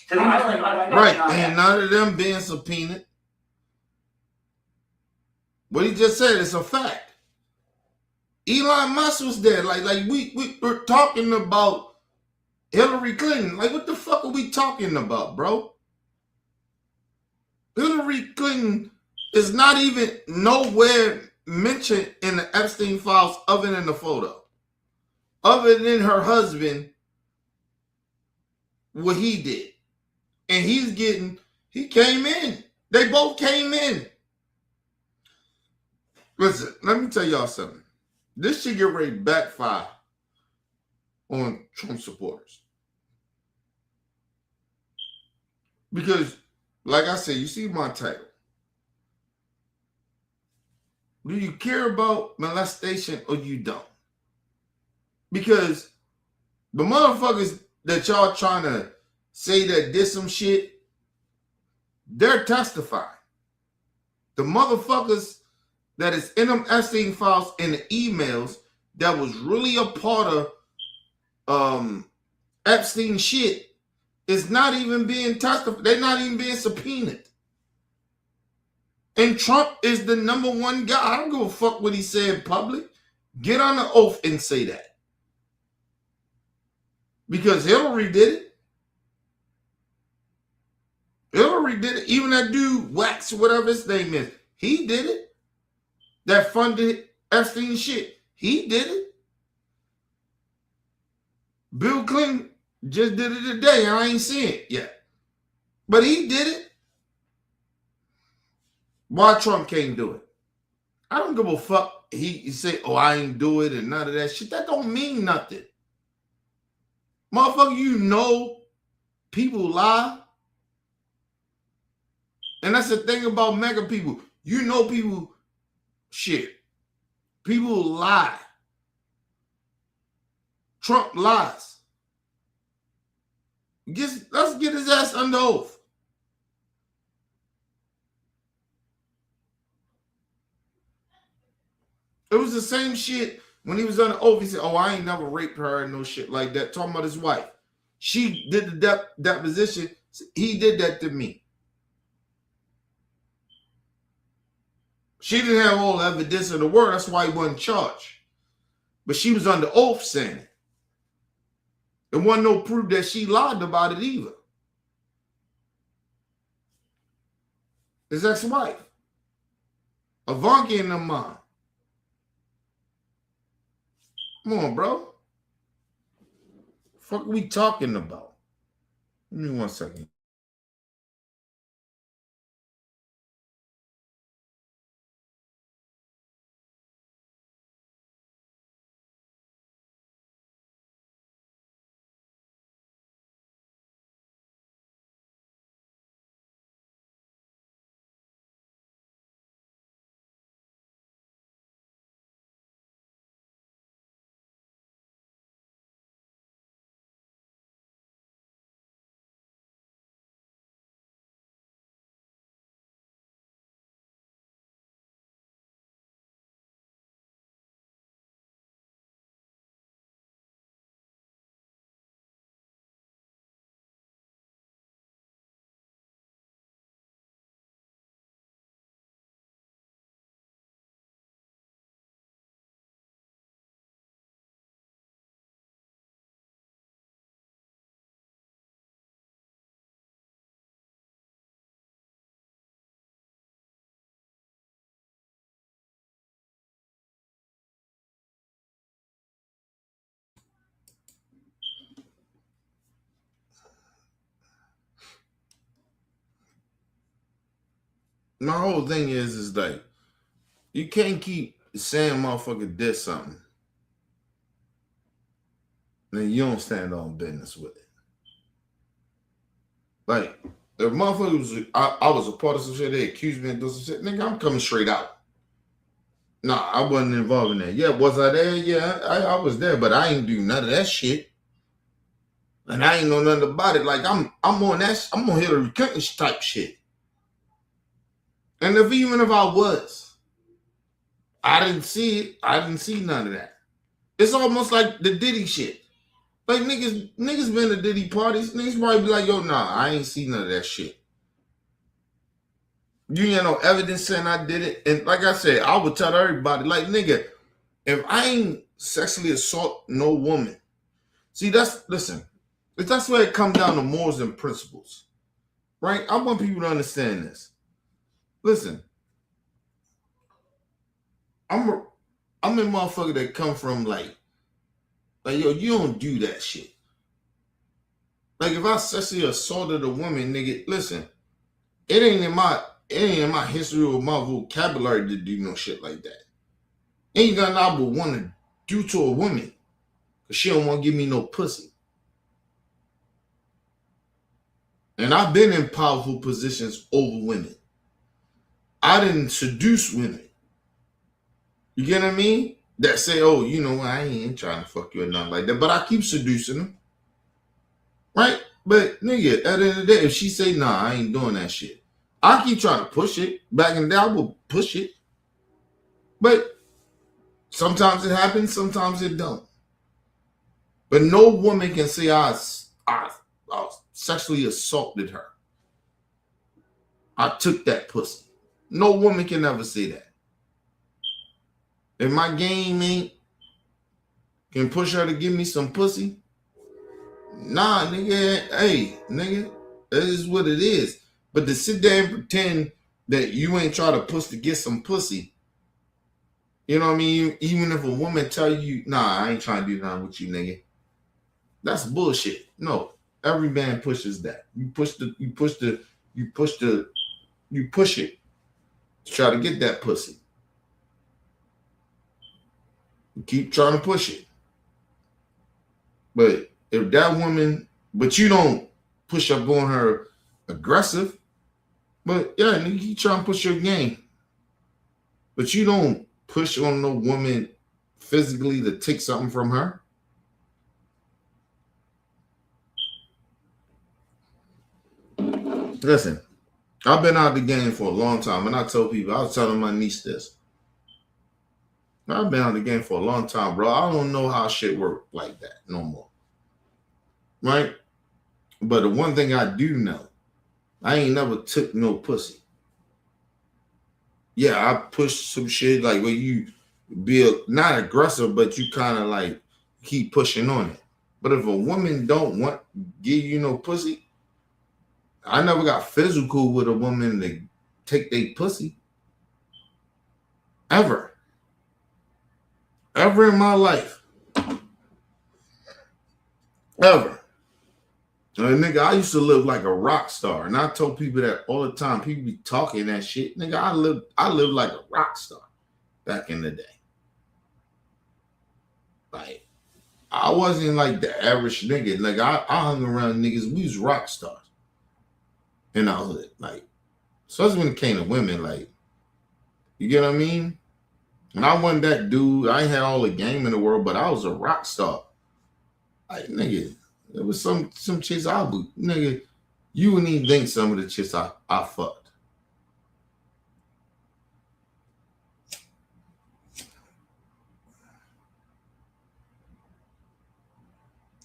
to the island. Right, and none of them being subpoenaed. What he just said is a fact. Elon Musk was there. Like we're talking about Hillary Clinton. Like, what the fuck are we talking about, bro? Hillary Clinton is not even nowhere mentioned in the Epstein files other than the photo. Other than her husband, what he did. And he came in. They both came in. Listen, let me tell y'all something. This should get ready to backfire on Trump supporters. Because, like I said, you see my title. Do you care about molestation or you don't? Because the motherfuckers that y'all trying to say that did some shit, they're testifying. The motherfuckers that is in them Epstein files and the emails that was really a part of Epstein shit is not even being testified. They're not even being subpoenaed. And Trump is the number one guy. I don't give a fuck what he said in public. Get on the oath and say that. Because Hillary did it. Hillary did it. Even that dude, Wax, whatever his name is, he did it. That funded Epstein shit. He did it. Bill Clinton just did it today, and I ain't seen it yet. But he did it. Why Trump can't do it? I don't give a fuck. He say, oh, I ain't do it and none of that shit. That don't mean nothing. Motherfucker, you know people lie. And that's the thing about mega people. You know people shit. People lie. Trump lies. Let's get his ass under oath. It was the same shit when he was under oath. He said, oh, I ain't never raped her and no shit like that. Talking about his wife. She did the deposition. He did that to me. She didn't have all the evidence in the world. That's why he wasn't charged. But she was under oath saying it. There wasn't no proof that she lied about it either. His ex-wife. Ivanka and them mom. Come on, bro. What the fuck are we talking about? Give me 1 second. My whole thing is like, you can't keep saying motherfucker did something. Then you don't stand on business with it. Like, if motherfucker was, I was a part of some shit, they accused me of doing some shit, nigga, I'm coming straight out. Nah, I wasn't involved in that. Yeah, was I there? Yeah, I was there, but I ain't do none of that shit. And I ain't know nothing about it. Like I'm on that. I'm on Hillary Clinton type shit. And even if I was, I didn't see it. I didn't see none of that. It's almost like the Diddy shit. Like niggas been to Diddy parties. Niggas probably be like, yo, nah, I ain't see none of that shit. You ain't no evidence saying I did it. And like I said, I would tell everybody, like, nigga, if I ain't sexually assault no woman, see, that's where it comes down to morals and principles. Right? I want people to understand this. Listen, I'm a motherfucker that come from like, yo, you don't do that shit. Like if I sexually assaulted a woman, nigga, listen, it ain't in my history or my vocabulary to do no shit like that. Ain't nothing I would want to do to a woman because she don't want to give me no pussy. And I've been in powerful positions over women. I didn't seduce women. You get what I mean? That say, oh, you know, I ain't trying to fuck you or nothing like that. But I keep seducing them. Right? But nigga, at the end of the day, if she say, nah, I ain't doing that shit, I keep trying to push it. Back in the day, I would push it. But sometimes it happens, sometimes it don't. But no woman can say I sexually assaulted her. I took that pussy. No woman can ever say that. If my game ain't can push her to give me some pussy, nah, nigga, hey, nigga, that is what it is. But to sit there and pretend that you ain't try to push to get some pussy, you know what I mean? Even if a woman tell you, nah, I ain't trying to do nothing with you, nigga. That's bullshit. No, every man pushes that. You push it to try to get that pussy. You keep trying to push it. But if that woman, but you don't push up on her aggressive, but yeah, nigga, you try to push your game. But you don't push on no woman physically to take something from her. Listen, I've been out the game for a long time, and I tell people, I was telling my niece this. I've been out the game for a long time, bro. I don't know how shit work like that no more. Right? But the one thing I do know, I ain't never took no pussy. Yeah, I pushed some shit like where you be not aggressive, but you kind of like keep pushing on it. But if a woman don't want to give you no pussy, I never got physical with a woman to take their pussy. Ever in my life. Ever. Nigga, I used to live like a rock star. And I told people that all the time. People be talking that shit. Nigga, I lived like a rock star back in the day. Like, I wasn't like the average nigga. Like, I hung around niggas. We was rock stars in our hood. Like, especially when it came to women. Like, you get what I mean? And I wasn't that dude. I ain't had all the game in the world, but I was a rock star. Like, nigga, there was some chicks I would, nigga, you wouldn't even think some of the chicks I fucked.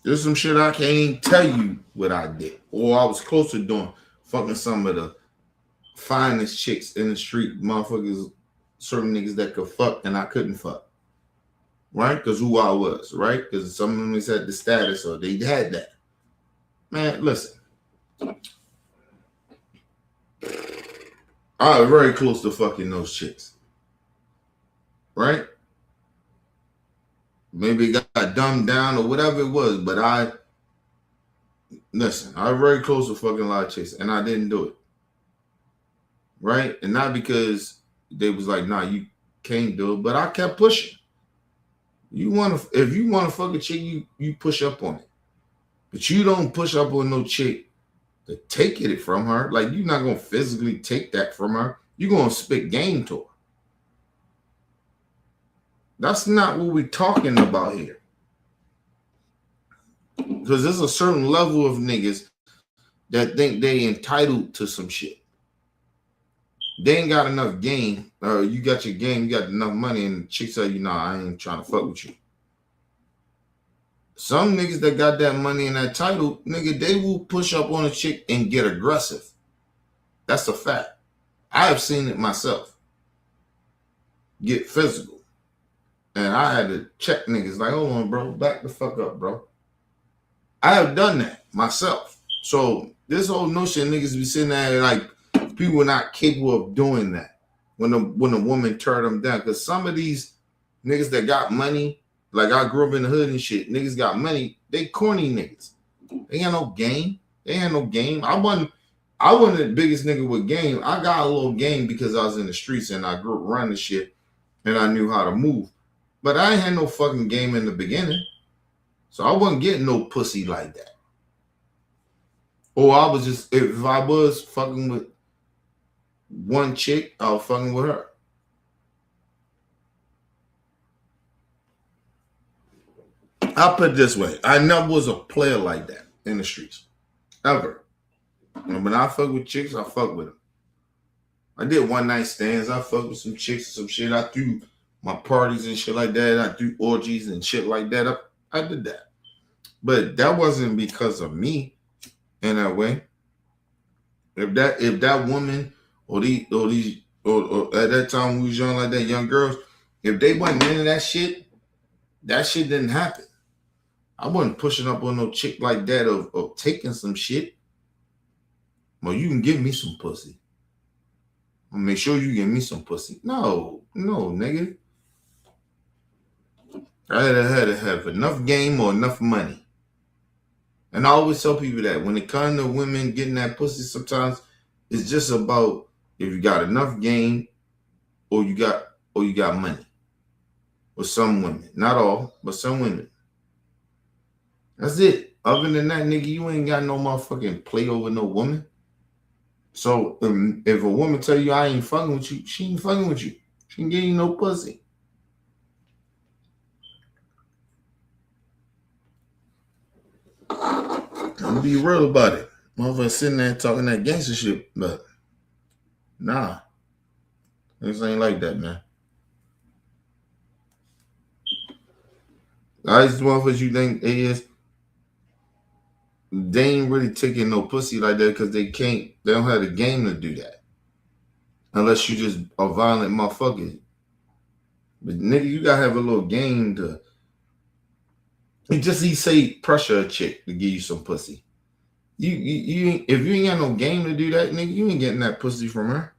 There's some shit I can't even tell you what I did. Or I was close to doing, fucking some of the finest chicks in the street, motherfuckers, certain niggas that could fuck and I couldn't fuck. Right? Because who I was, right? Because some of them had the status or they had that. Man, listen. I was very close to fucking those chicks. Right? Maybe it got dumbed down or whatever it was, but I was very close to fucking a lot of chicks and I didn't do it. Right? And not because they was like, nah, you can't do it, but I kept pushing. If you want to fuck a chick, you push up on it. But you don't push up on no chick to take it from her. Like, you're not going to physically take that from her. You're going to spit game to her. That's not what we're talking about here. Because there's a certain level of niggas that think they entitled to some shit. They ain't got enough game. You got your game, you got enough money, and the chick tell you, nah, I ain't trying to fuck with you. Some niggas that got that money and that title, nigga, they will push up on a chick and get aggressive. That's a fact. I have seen it myself. Get physical. And I had to check niggas like, hold on, bro, back the fuck up, bro. I have done that myself. So this whole notion niggas be sitting there like people are not capable of doing that when a woman turn them down. Because some of these niggas that got money, like I grew up in the hood and shit, niggas got money, they corny niggas. They ain't no game. They ain't no game. I wasn't the biggest nigga with game. I got a little game because I was in the streets and I grew up around the shit and I knew how to move. But I ain't had no fucking game in the beginning. So I wasn't getting no pussy like that. Or I was just, if I was fucking with one chick, I was fucking with her. I'll put it this way. I never was a player like that in the streets. Ever. And when I fuck with chicks, I fuck with them. I did one night stands. I fuck with some chicks and some shit. I threw my parties and shit like that. I threw orgies and shit like that. I did that. But that wasn't because of me in that way. If that woman or at that time we was young like that, young girls, if they wasn't into that shit didn't happen. I wasn't pushing up on no chick like that of taking some shit. Well, you can give me some pussy. I'll make sure you give me some pussy. No, nigga. I had to have enough game or enough money. And I always tell people that when it comes to women getting that pussy, sometimes it's just about if you got enough game or you got money. With some women. Not all, but some women. That's it. Other than that, nigga, you ain't got no motherfucking play over no woman. So if a woman tell you I ain't fucking with you, she ain't fucking with you. She ain't give you no pussy. I'm be real about it. Motherfucker sitting there talking that gangster shit, but nah. This ain't like that, man. I just motherfuckers you think they ain't really taking no pussy like that because they don't have the game to do that. Unless you just a violent motherfucker. But nigga, you gotta have a little game to just say pressure a chick to give you some pussy. You if you ain't got no game to do that, nigga, you ain't getting that pussy from her.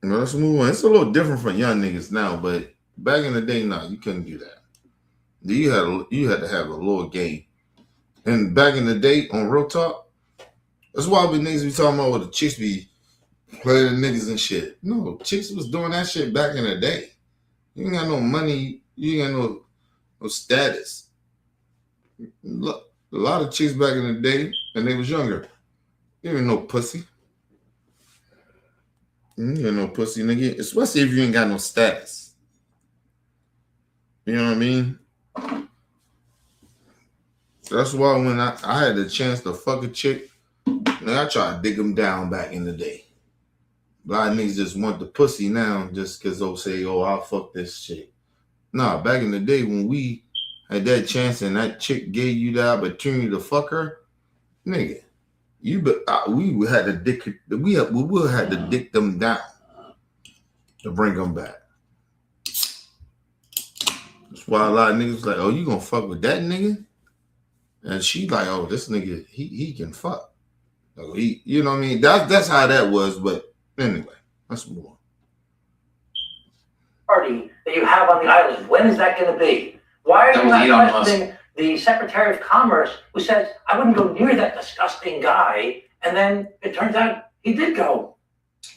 Well, let's move on. It's a little different for young niggas now, but back in the day, nah, you couldn't do that. You had to have a little game. And back in the day, on Real Talk, that's why we niggas be talking about what the chicks be playing the niggas and shit. No, chicks was doing that shit back in the day. You ain't got no money. You ain't got no status. Look, a lot of chicks back in the day, and they was younger. You ain't no pussy. You ain't no pussy, nigga. Especially if you ain't got no status. You know what I mean? That's why when I had the chance to fuck a chick, man, I tried to dig them down back in the day. A lot of niggas just want the pussy now just because they'll say, oh, I'll fuck this chick. Nah, back in the day when we had that chance and that chick gave you the opportunity to fuck her, nigga, we would have to dick them down to bring them back. That's why a lot of niggas like, oh, you gonna fuck with that nigga? And she like, oh, this nigga, he can fuck. Like, you know what I mean? That's how that was, but anyway, let's move on. Party that you have on the island, when is that going to be? Why are you not questioning the Secretary of Commerce who says, I wouldn't go near that disgusting guy, and then it turns out he did go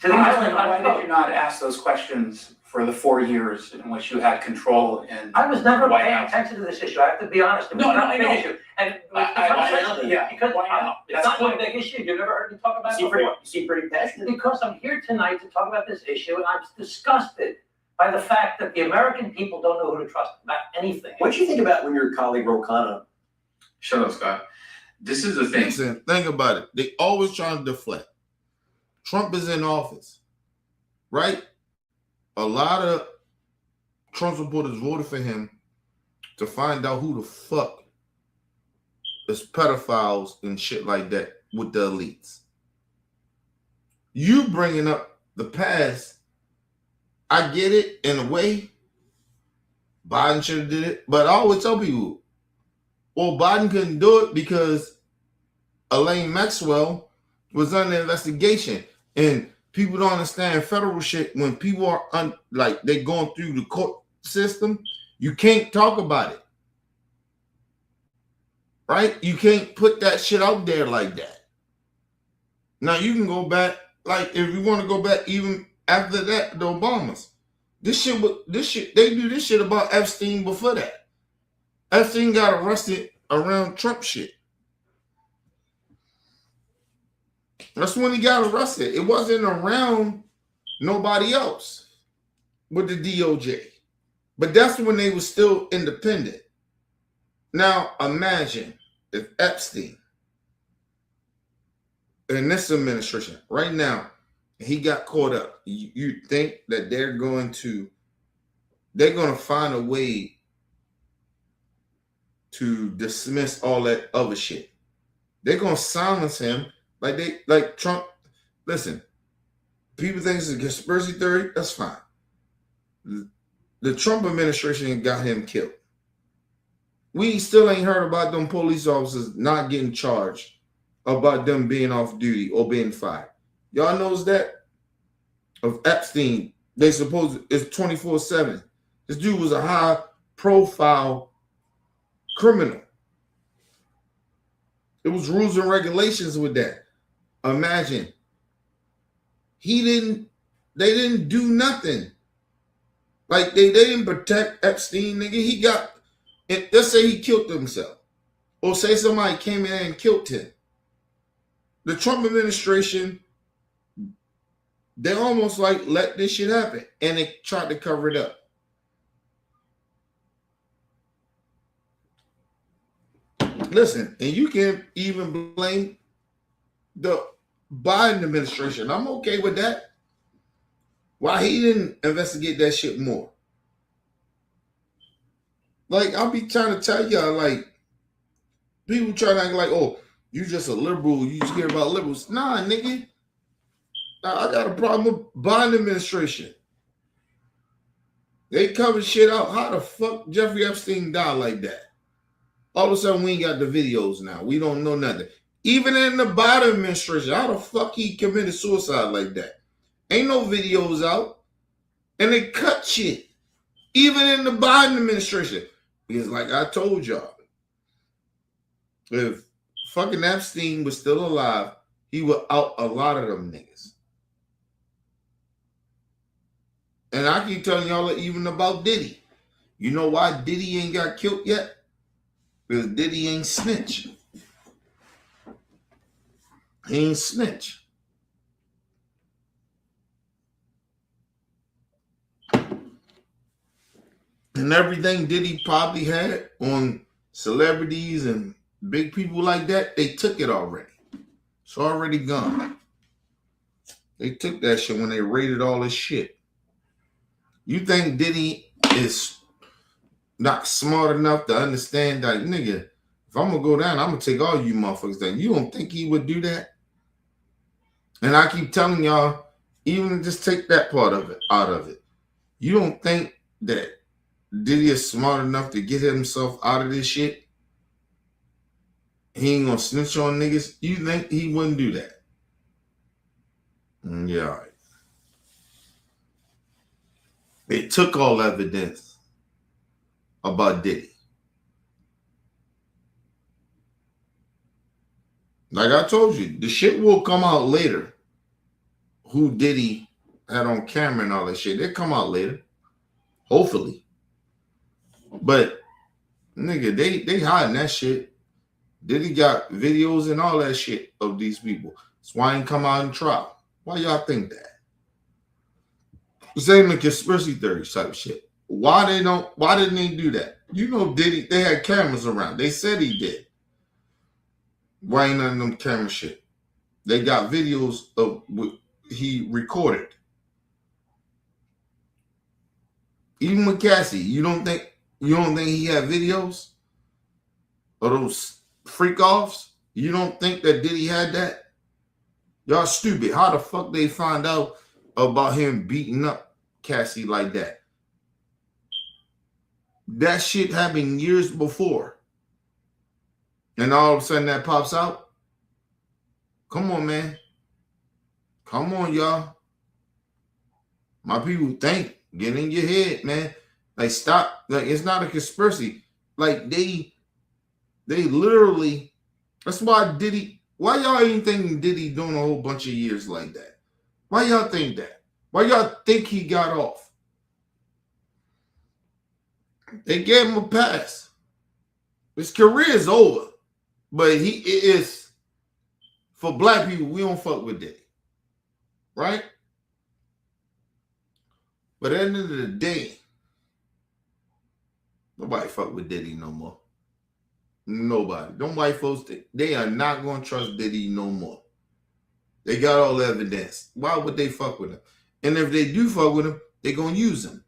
to the island. Why did you not ask those questions for the 4 years in which you had control in I was never White paying House? attention to this issue. I have to be honest. It was not a big issue. And because it's not a big issue. You've never heard me talk about it before. You seem pretty passionate. Because I'm here tonight to talk about this issue, and I'm disgusted by the fact that the American people don't know who to trust about anything. What do you think about when your colleague wrote Kana? Shut up, Scott. This is the thing. Listen, think about it. They always trying to deflect. Trump is in office, right? A lot of Trump supporters voted for him to find out who the fuck is pedophiles and shit like that with the elites. You bringing up the past, I get it in a way. Biden should have did it, but I always tell people, well, Biden couldn't do it because Elaine Maxwell was under investigation, and people don't understand federal shit. When people are they going through the court system, you can't talk about it, right? You can't put that shit out there like that. Now you can go back, like if you want to go back even after that, the Obamas. They do this shit about Epstein before that. Epstein got arrested around Trump shit. That's when he got arrested. It wasn't around nobody else with the DOJ. But that's when they were still independent. Now imagine if Epstein in this administration right now, he got caught up. You think that they're going to find a way to dismiss all that other shit. They're gonna silence him like Trump. Listen, people think it's a conspiracy theory. That's fine. The Trump administration got him killed. We still ain't heard about them police officers not getting charged about them being off duty or being fired. Y'all knows that? Of Epstein, they suppose it's 24/7. This dude was a high profile criminal. It was rules and regulations with that. Imagine. They didn't do nothing. Like they didn't protect Epstein, nigga. He got, let's say he killed himself. Or say somebody came in and killed him. The Trump administration, they almost like let this shit happen. And they tried to cover it up. Listen, and you can even blame the Biden administration. I'm okay with that. Why he didn't investigate that shit more? Like, I'll be trying to tell y'all, like, people try to act like, oh, you just a liberal, you just care about liberals. Nah, nigga. I got a problem with Biden administration. They covered shit out. How the fuck Jeffrey Epstein died like that? All of a sudden, we ain't got the videos now. We don't know nothing. Even in the Biden administration, how the fuck he committed suicide like that? Ain't no videos out. And they cut shit. Even in the Biden administration. Because like I told y'all, if fucking Epstein was still alive, he would out a lot of them niggas. And I keep telling y'all even about Diddy. You know why Diddy ain't got killed yet? Because Diddy ain't snitch. He ain't snitch. And everything Diddy probably had on celebrities and big people like that, they took it already. It's already gone. They took that shit when they raided all this shit. You think Diddy is not smart enough to understand that, nigga, if I'm going to go down, I'm going to take all you motherfuckers down. You don't think he would do that? And I keep telling y'all, even just take that part of it out of it. You don't think that Diddy is smart enough to get himself out of this shit? He ain't going to snitch on niggas? You think he wouldn't do that? Yeah, all right. They took all evidence about Diddy. Like I told you, the shit will come out later. Who Diddy had on camera and all that shit. They'll come out later. Hopefully. But, nigga, they hiding that shit. Diddy got videos and all that shit of these people. That's why he ain't come out in trial. Why y'all think that? Same the conspiracy theory type shit. Why didn't they do that? You know, Diddy, they had cameras around. They said he did. Why ain't none of them camera shit? They got videos of what he recorded. Even with Cassie, you don't think he had videos of those freak offs? You don't think that Diddy had that? Y'all stupid. How the fuck they find out about him beating up Cassie like that? That shit happened years before. And all of a sudden that pops out? Come on, man. Come on, y'all. My people think. Get in your head, man. Like, stop. Like, it's not a conspiracy. Like, they literally, that's why Diddy, why y'all ain't thinking Diddy doing a whole bunch of years like that? Why y'all think that? Why y'all think he got off? They gave him a pass. His career is over. But it is, for black people, we don't fuck with Diddy. Right? But at the end of the day, nobody fuck with Diddy no more. Nobody. Them white folks, they are not going to trust Diddy no more. They got all the evidence. Why would they fuck with him? And if they do fuck with him, they going to use him.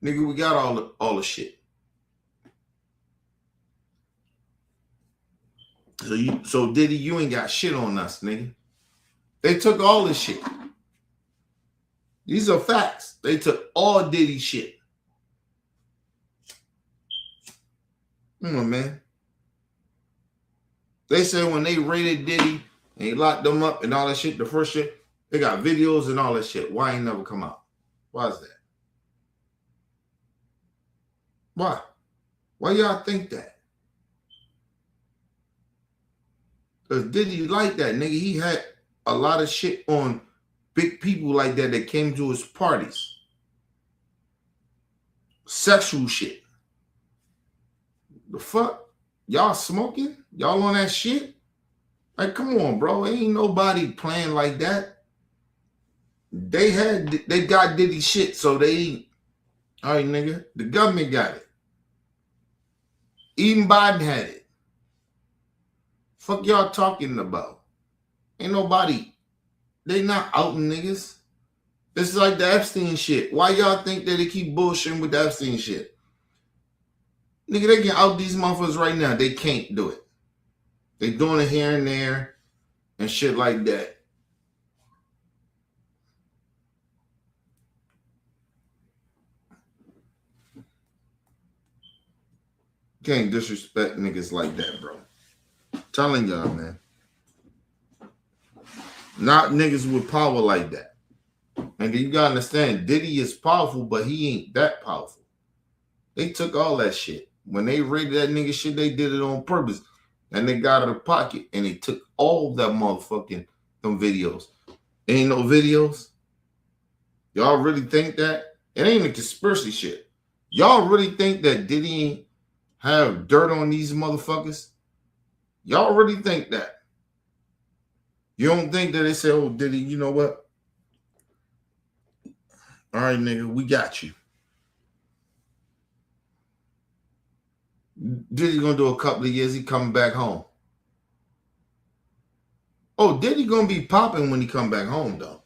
Nigga, we got all the shit. So Diddy, you ain't got shit on us, nigga. They took all this shit. These are facts. They took all Diddy shit. Come on, man. They said when they raided Diddy and he locked them up and all that shit, the first shit, they got videos and all that shit. Why ain't never come out? Why is that? Why? Why y'all think that? Because Diddy like that, nigga. He had a lot of shit on big people like that came to his parties. Sexual shit. The fuck? Y'all smoking? Y'all on that shit? Like, come on, bro. Ain't nobody playing like that. They got Diddy shit, so they, all right, nigga. The government got it. Even Biden had it. Fuck y'all talking about? Ain't nobody. They not outing niggas. This is like the Epstein shit. Why y'all think that they keep bullshitting with the Epstein shit? Nigga, they can out these motherfuckers right now. They can't do it. They doing it here and there and shit like that. Can't disrespect niggas like that, bro. I'm telling y'all, man. Not niggas with power like that. And you gotta understand, Diddy is powerful, but he ain't that powerful. They took all that shit. When they raided that nigga shit, they did it on purpose. And they got out of the pocket and they took all that motherfucking them videos. Ain't no videos. Y'all really think that? It ain't a conspiracy shit. Y'all really think that Diddy ain't have dirt on these motherfuckers? Y'all really think that? You don't think that they say, oh, Diddy, you know what? All right, nigga, we got you. Diddy gonna do a couple of years, he coming back home. Oh, Diddy gonna be popping when he come back home, though.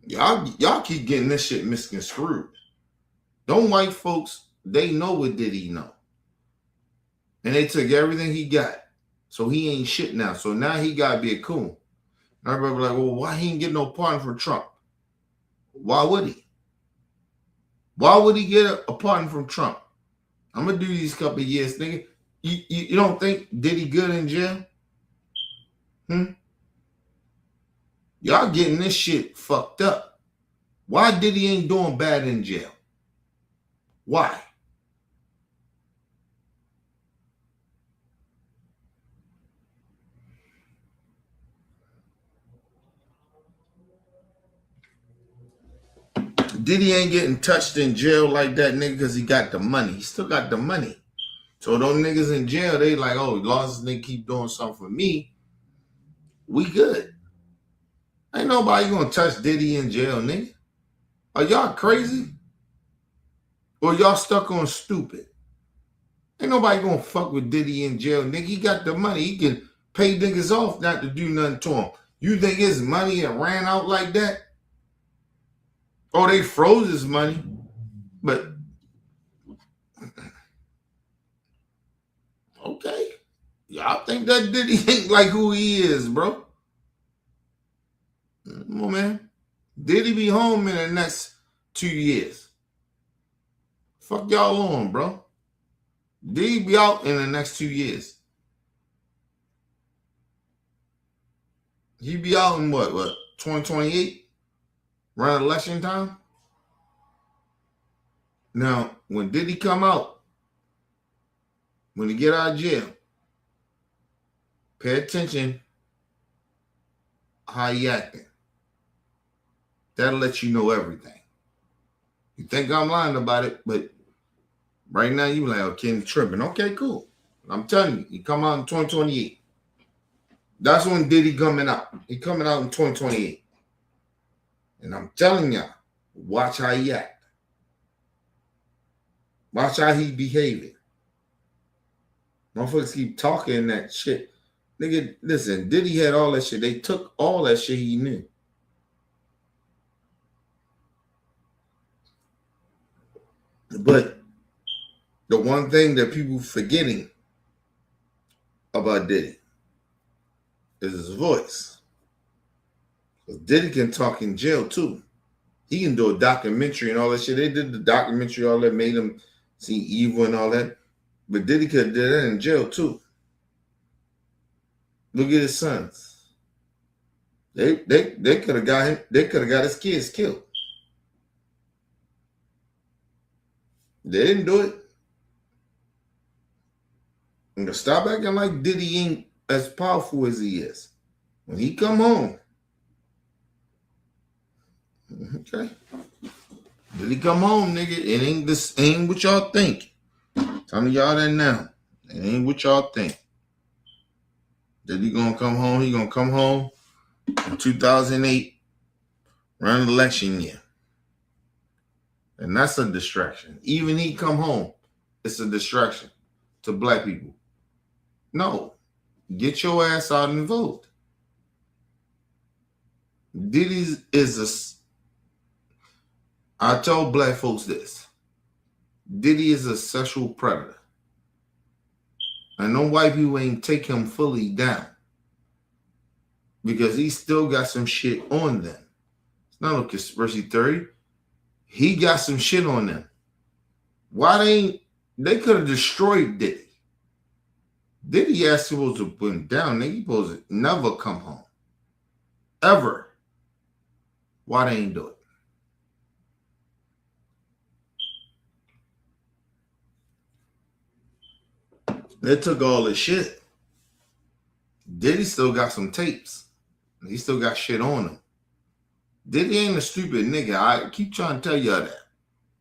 Y'all keep getting this shit misconstrued. Them white folks, they know what Diddy know. And they took everything he got. So he ain't shit now. So now he gotta be a coon. And everybody be like, well, why he ain't get no pardon for Trump? Why would he? Why would he get a pardon from Trump? I'm gonna do these couple of years, nigga. You don't think Diddy good in jail? Y'all getting this shit fucked up. Why Diddy ain't doing bad in jail? Why? Diddy ain't getting touched in jail like that, nigga, because he got the money. He still got the money. So those niggas in jail, they like, oh, as long as they keep doing something for me, we good. Ain't nobody gonna touch Diddy in jail, nigga. Are y'all crazy? Or y'all stuck on stupid? Ain't nobody gonna fuck with Diddy in jail, nigga. He got the money. He can pay niggas off not to do nothing to him. You think his money had ran out like that? Oh, they froze his money. But okay. Y'all think that Diddy ain't like who he is, bro? Come on, man. Diddy be home in the next 2 years. Fuck y'all on, bro. Diddy be out in the next 2 years. He be out in what, 2028? Around election time? Now, when Diddy come out, when he get out of jail, pay attention how he acting. That'll let you know everything. You think I'm lying about it, but right now you like, oh, Kenny tripping. Okay, cool. I'm telling you, he come out in 2028. That's when Diddy coming out. He coming out in 2028. And I'm telling y'all, watch how he act. Watch how he behaving. Motherfuckers keep talking that shit. Nigga, listen, Diddy had all that shit. They took all that shit he knew. But the one thing that people forgetting about Diddy is his voice. Because Diddy can talk in jail too. He can do a documentary and all that shit. They did the documentary, all that, made him see evil and all that. But Diddy could have did that in jail too. Look at his sons. They could have got him. They could have got his kids killed. They didn't do it. And stop acting like Diddy ain't as powerful as he is. When he come home, okay. Diddy come home, nigga. It ain't what y'all think. Tell me y'all that now. It ain't what y'all think. Diddy gonna come home. He gonna come home in 2008, around election year. And that's a distraction. Even he come home, it's a distraction to black people. No, get your ass out and vote. Diddy I told black folks this. Diddy is a sexual predator. And no white people ain't take him fully down. Because he still got some shit on them. It's not a conspiracy theory. He got some shit on them. Why they could have destroyed Diddy. Diddy ass supposed to put him down. Nigga, he supposed to never come home. Ever. Why they ain't do it? They took all this shit. Diddy still got some tapes. He still got shit on him. Diddy ain't a stupid nigga. I keep trying to tell y'all that.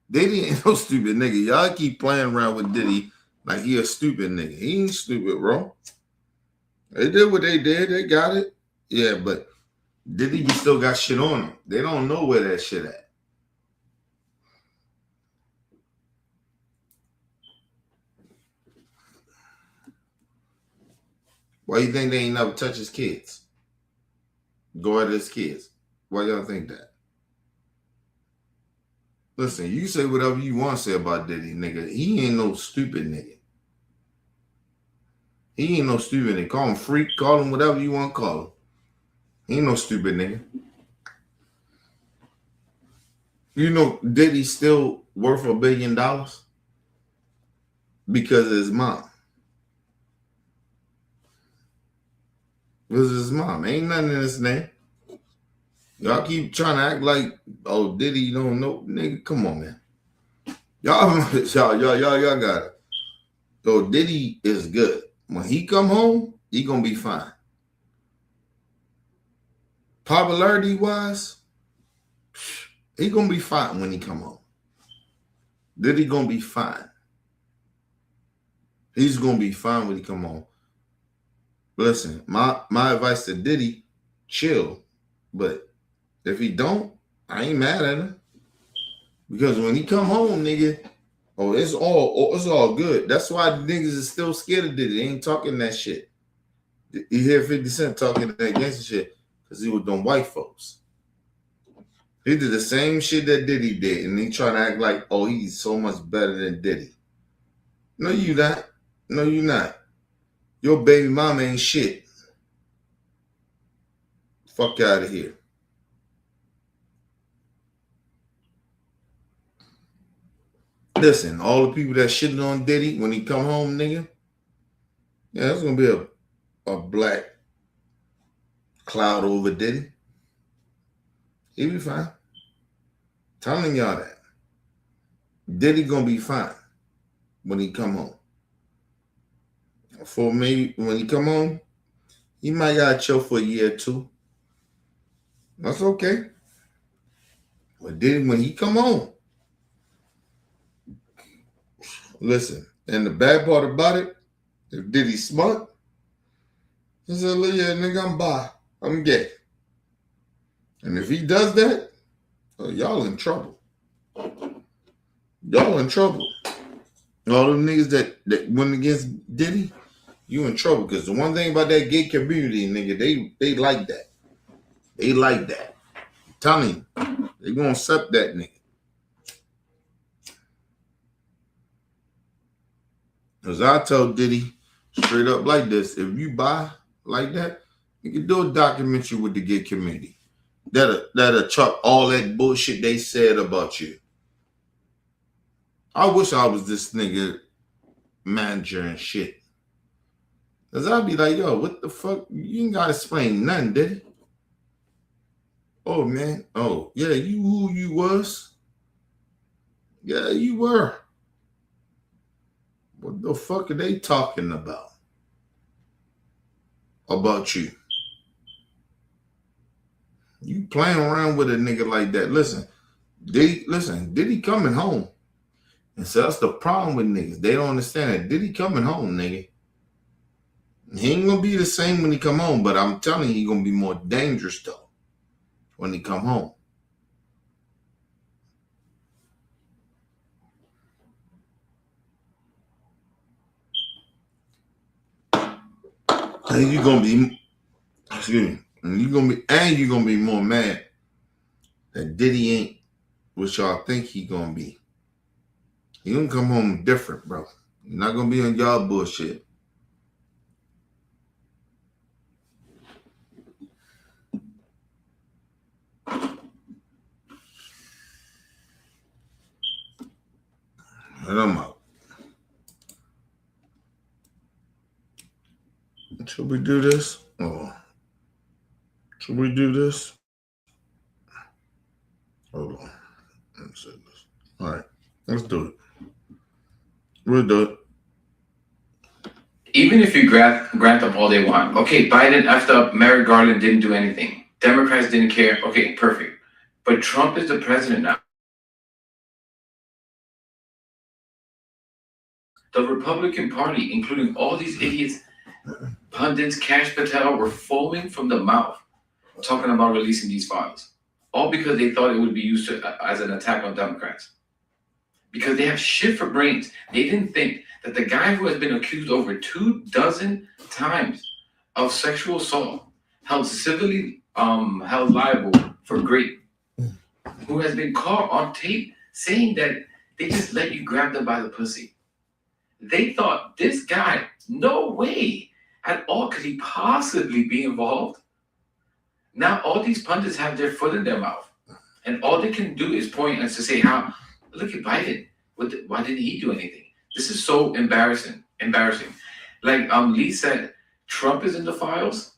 Diddy ain't no stupid nigga. Y'all keep playing around with Diddy like he a stupid nigga. He ain't stupid, bro. They did what they did. They got it. Yeah, but Diddy still got shit on him. They don't know where that shit at. Why you think they ain't never touch his kids? Go at his kids. Why y'all think that? Listen, you say whatever you want to say about Diddy, nigga. He ain't no stupid nigga. He ain't no stupid nigga. Call him freak, call him whatever you want to call him. He ain't no stupid nigga. You know Diddy's still worth $1 billion? Because of his mom. Because of his mom. Ain't nothing in his name. Y'all keep trying to act like, oh, Diddy don't know. Nigga, come on, man. Y'all got it. So Diddy is good. When he come home, he gonna be fine. Popularity-wise, he gonna be fine when he come home. Diddy gonna be fine. He's gonna be fine when he come home. Listen, my advice to Diddy, chill. But if he don't, I ain't mad at him. Because when he come home, nigga, it's all good. That's why the niggas is still scared of Diddy. They ain't talking that shit. You hear 50 Cent talking that gangster shit because he was them white folks. He did the same shit that Diddy did, and he trying to act like, oh, he's so much better than Diddy. No, you not. No, you not. Your baby mama ain't shit. Fuck out of here. Listen, all the people that shitted on Diddy when he come home, nigga, yeah, that's gonna be a black cloud over Diddy. He'll be fine. Telling y'all that. Diddy gonna be fine when he come home. For maybe when he come home, he might gotta chill for a year or two. That's okay. But Diddy, when he come home, listen, and the bad part about it, if Diddy's smart, he said, look, yeah, nigga, I'm bi. I'm gay. And if he does that, y'all in trouble. Y'all in trouble. All the niggas that went against Diddy, you in trouble. Because the one thing about that gay community, nigga, they like that. They like that. I'm telling you, they gonna accept that nigga. Because I tell Diddy straight up like this, if you buy like that, you can do a documentary with the gay community. That'll chuck all that bullshit they said about you. I wish I was this nigga manager and shit. Because I'd be like, yo, what the fuck? You ain't got to explain nothing, Diddy. Oh, man. Oh, yeah, you who you was? Yeah, you were. What the fuck are they talking about? About you. You playing around with a nigga like that. Listen, Diddy coming home. And so that's the problem with niggas. They don't understand it. Diddy coming home, nigga. He ain't gonna be the same when he come home, but I'm telling you, he gonna be more dangerous though when he come home. And you gonna be, excuse me, and you gonna be more mad that Diddy ain't what y'all think he gonna be. He gonna come home different, bro. You're not gonna be on y'all bullshit. And I'm out. Should we do this? Oh. Should we do this? Hold on. Let's see this. All right. Let's do it. We'll do it. Even if you grant them all they want. Okay, Biden effed up, Merrick Garland didn't do anything. Democrats didn't care. Okay, perfect. But Trump is the president now. The Republican Party, including all these idiots, pundits, Kash Patel, were foaming from the mouth talking about releasing these files. All because they thought it would be used as an attack on Democrats. Because they have shit for brains. They didn't think that the guy who has been accused over 24 times of sexual assault, held civilly held liable for rape, who has been caught on tape saying that they just let you grab them by the pussy. They thought this guy, no way at all could he possibly be involved. Now all these pundits have their foot in their mouth. And all they can do is point and to say how, look at Biden. Why didn't he do anything? This is so embarrassing. Like Lee said, Trump is in the files,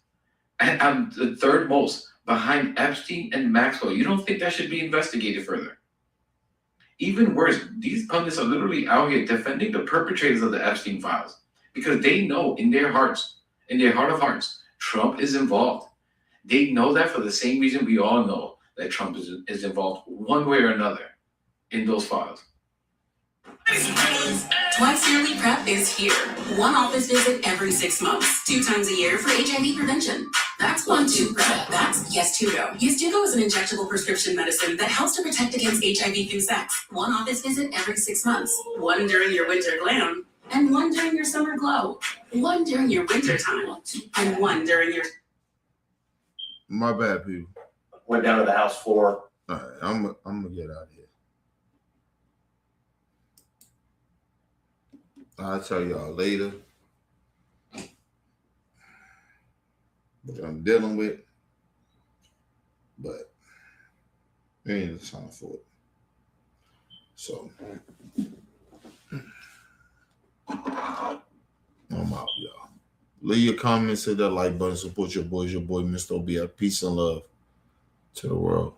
and I'm the third most behind Epstein and Maxwell. You don't think that should be investigated further? Even worse, these pundits are literally out here defending the perpetrators of the Epstein files because they know in their heart of hearts, Trump is involved. They know that for the same reason we all know that Trump is involved one way or another in those files. Twice Yearly PrEP is here. One office visit every 6 months, 2 times a year for HIV prevention. That's one too. That's Yestugo. Yestugo is an injectable prescription medicine that helps to protect against HIV through sex. One office visit every 6 months. One during your winter glam, and one during your summer glow. One during your winter time, and one during your... My bad, people. Went down to the House floor. All right, I'm gonna get out of here. I'll tell y'all later what I'm dealing with, but there ain't the time for it. So I'm out, y'all. Leave your comments, hit that like button, support your boys, your boy Mr. OB. Peace and love to the world.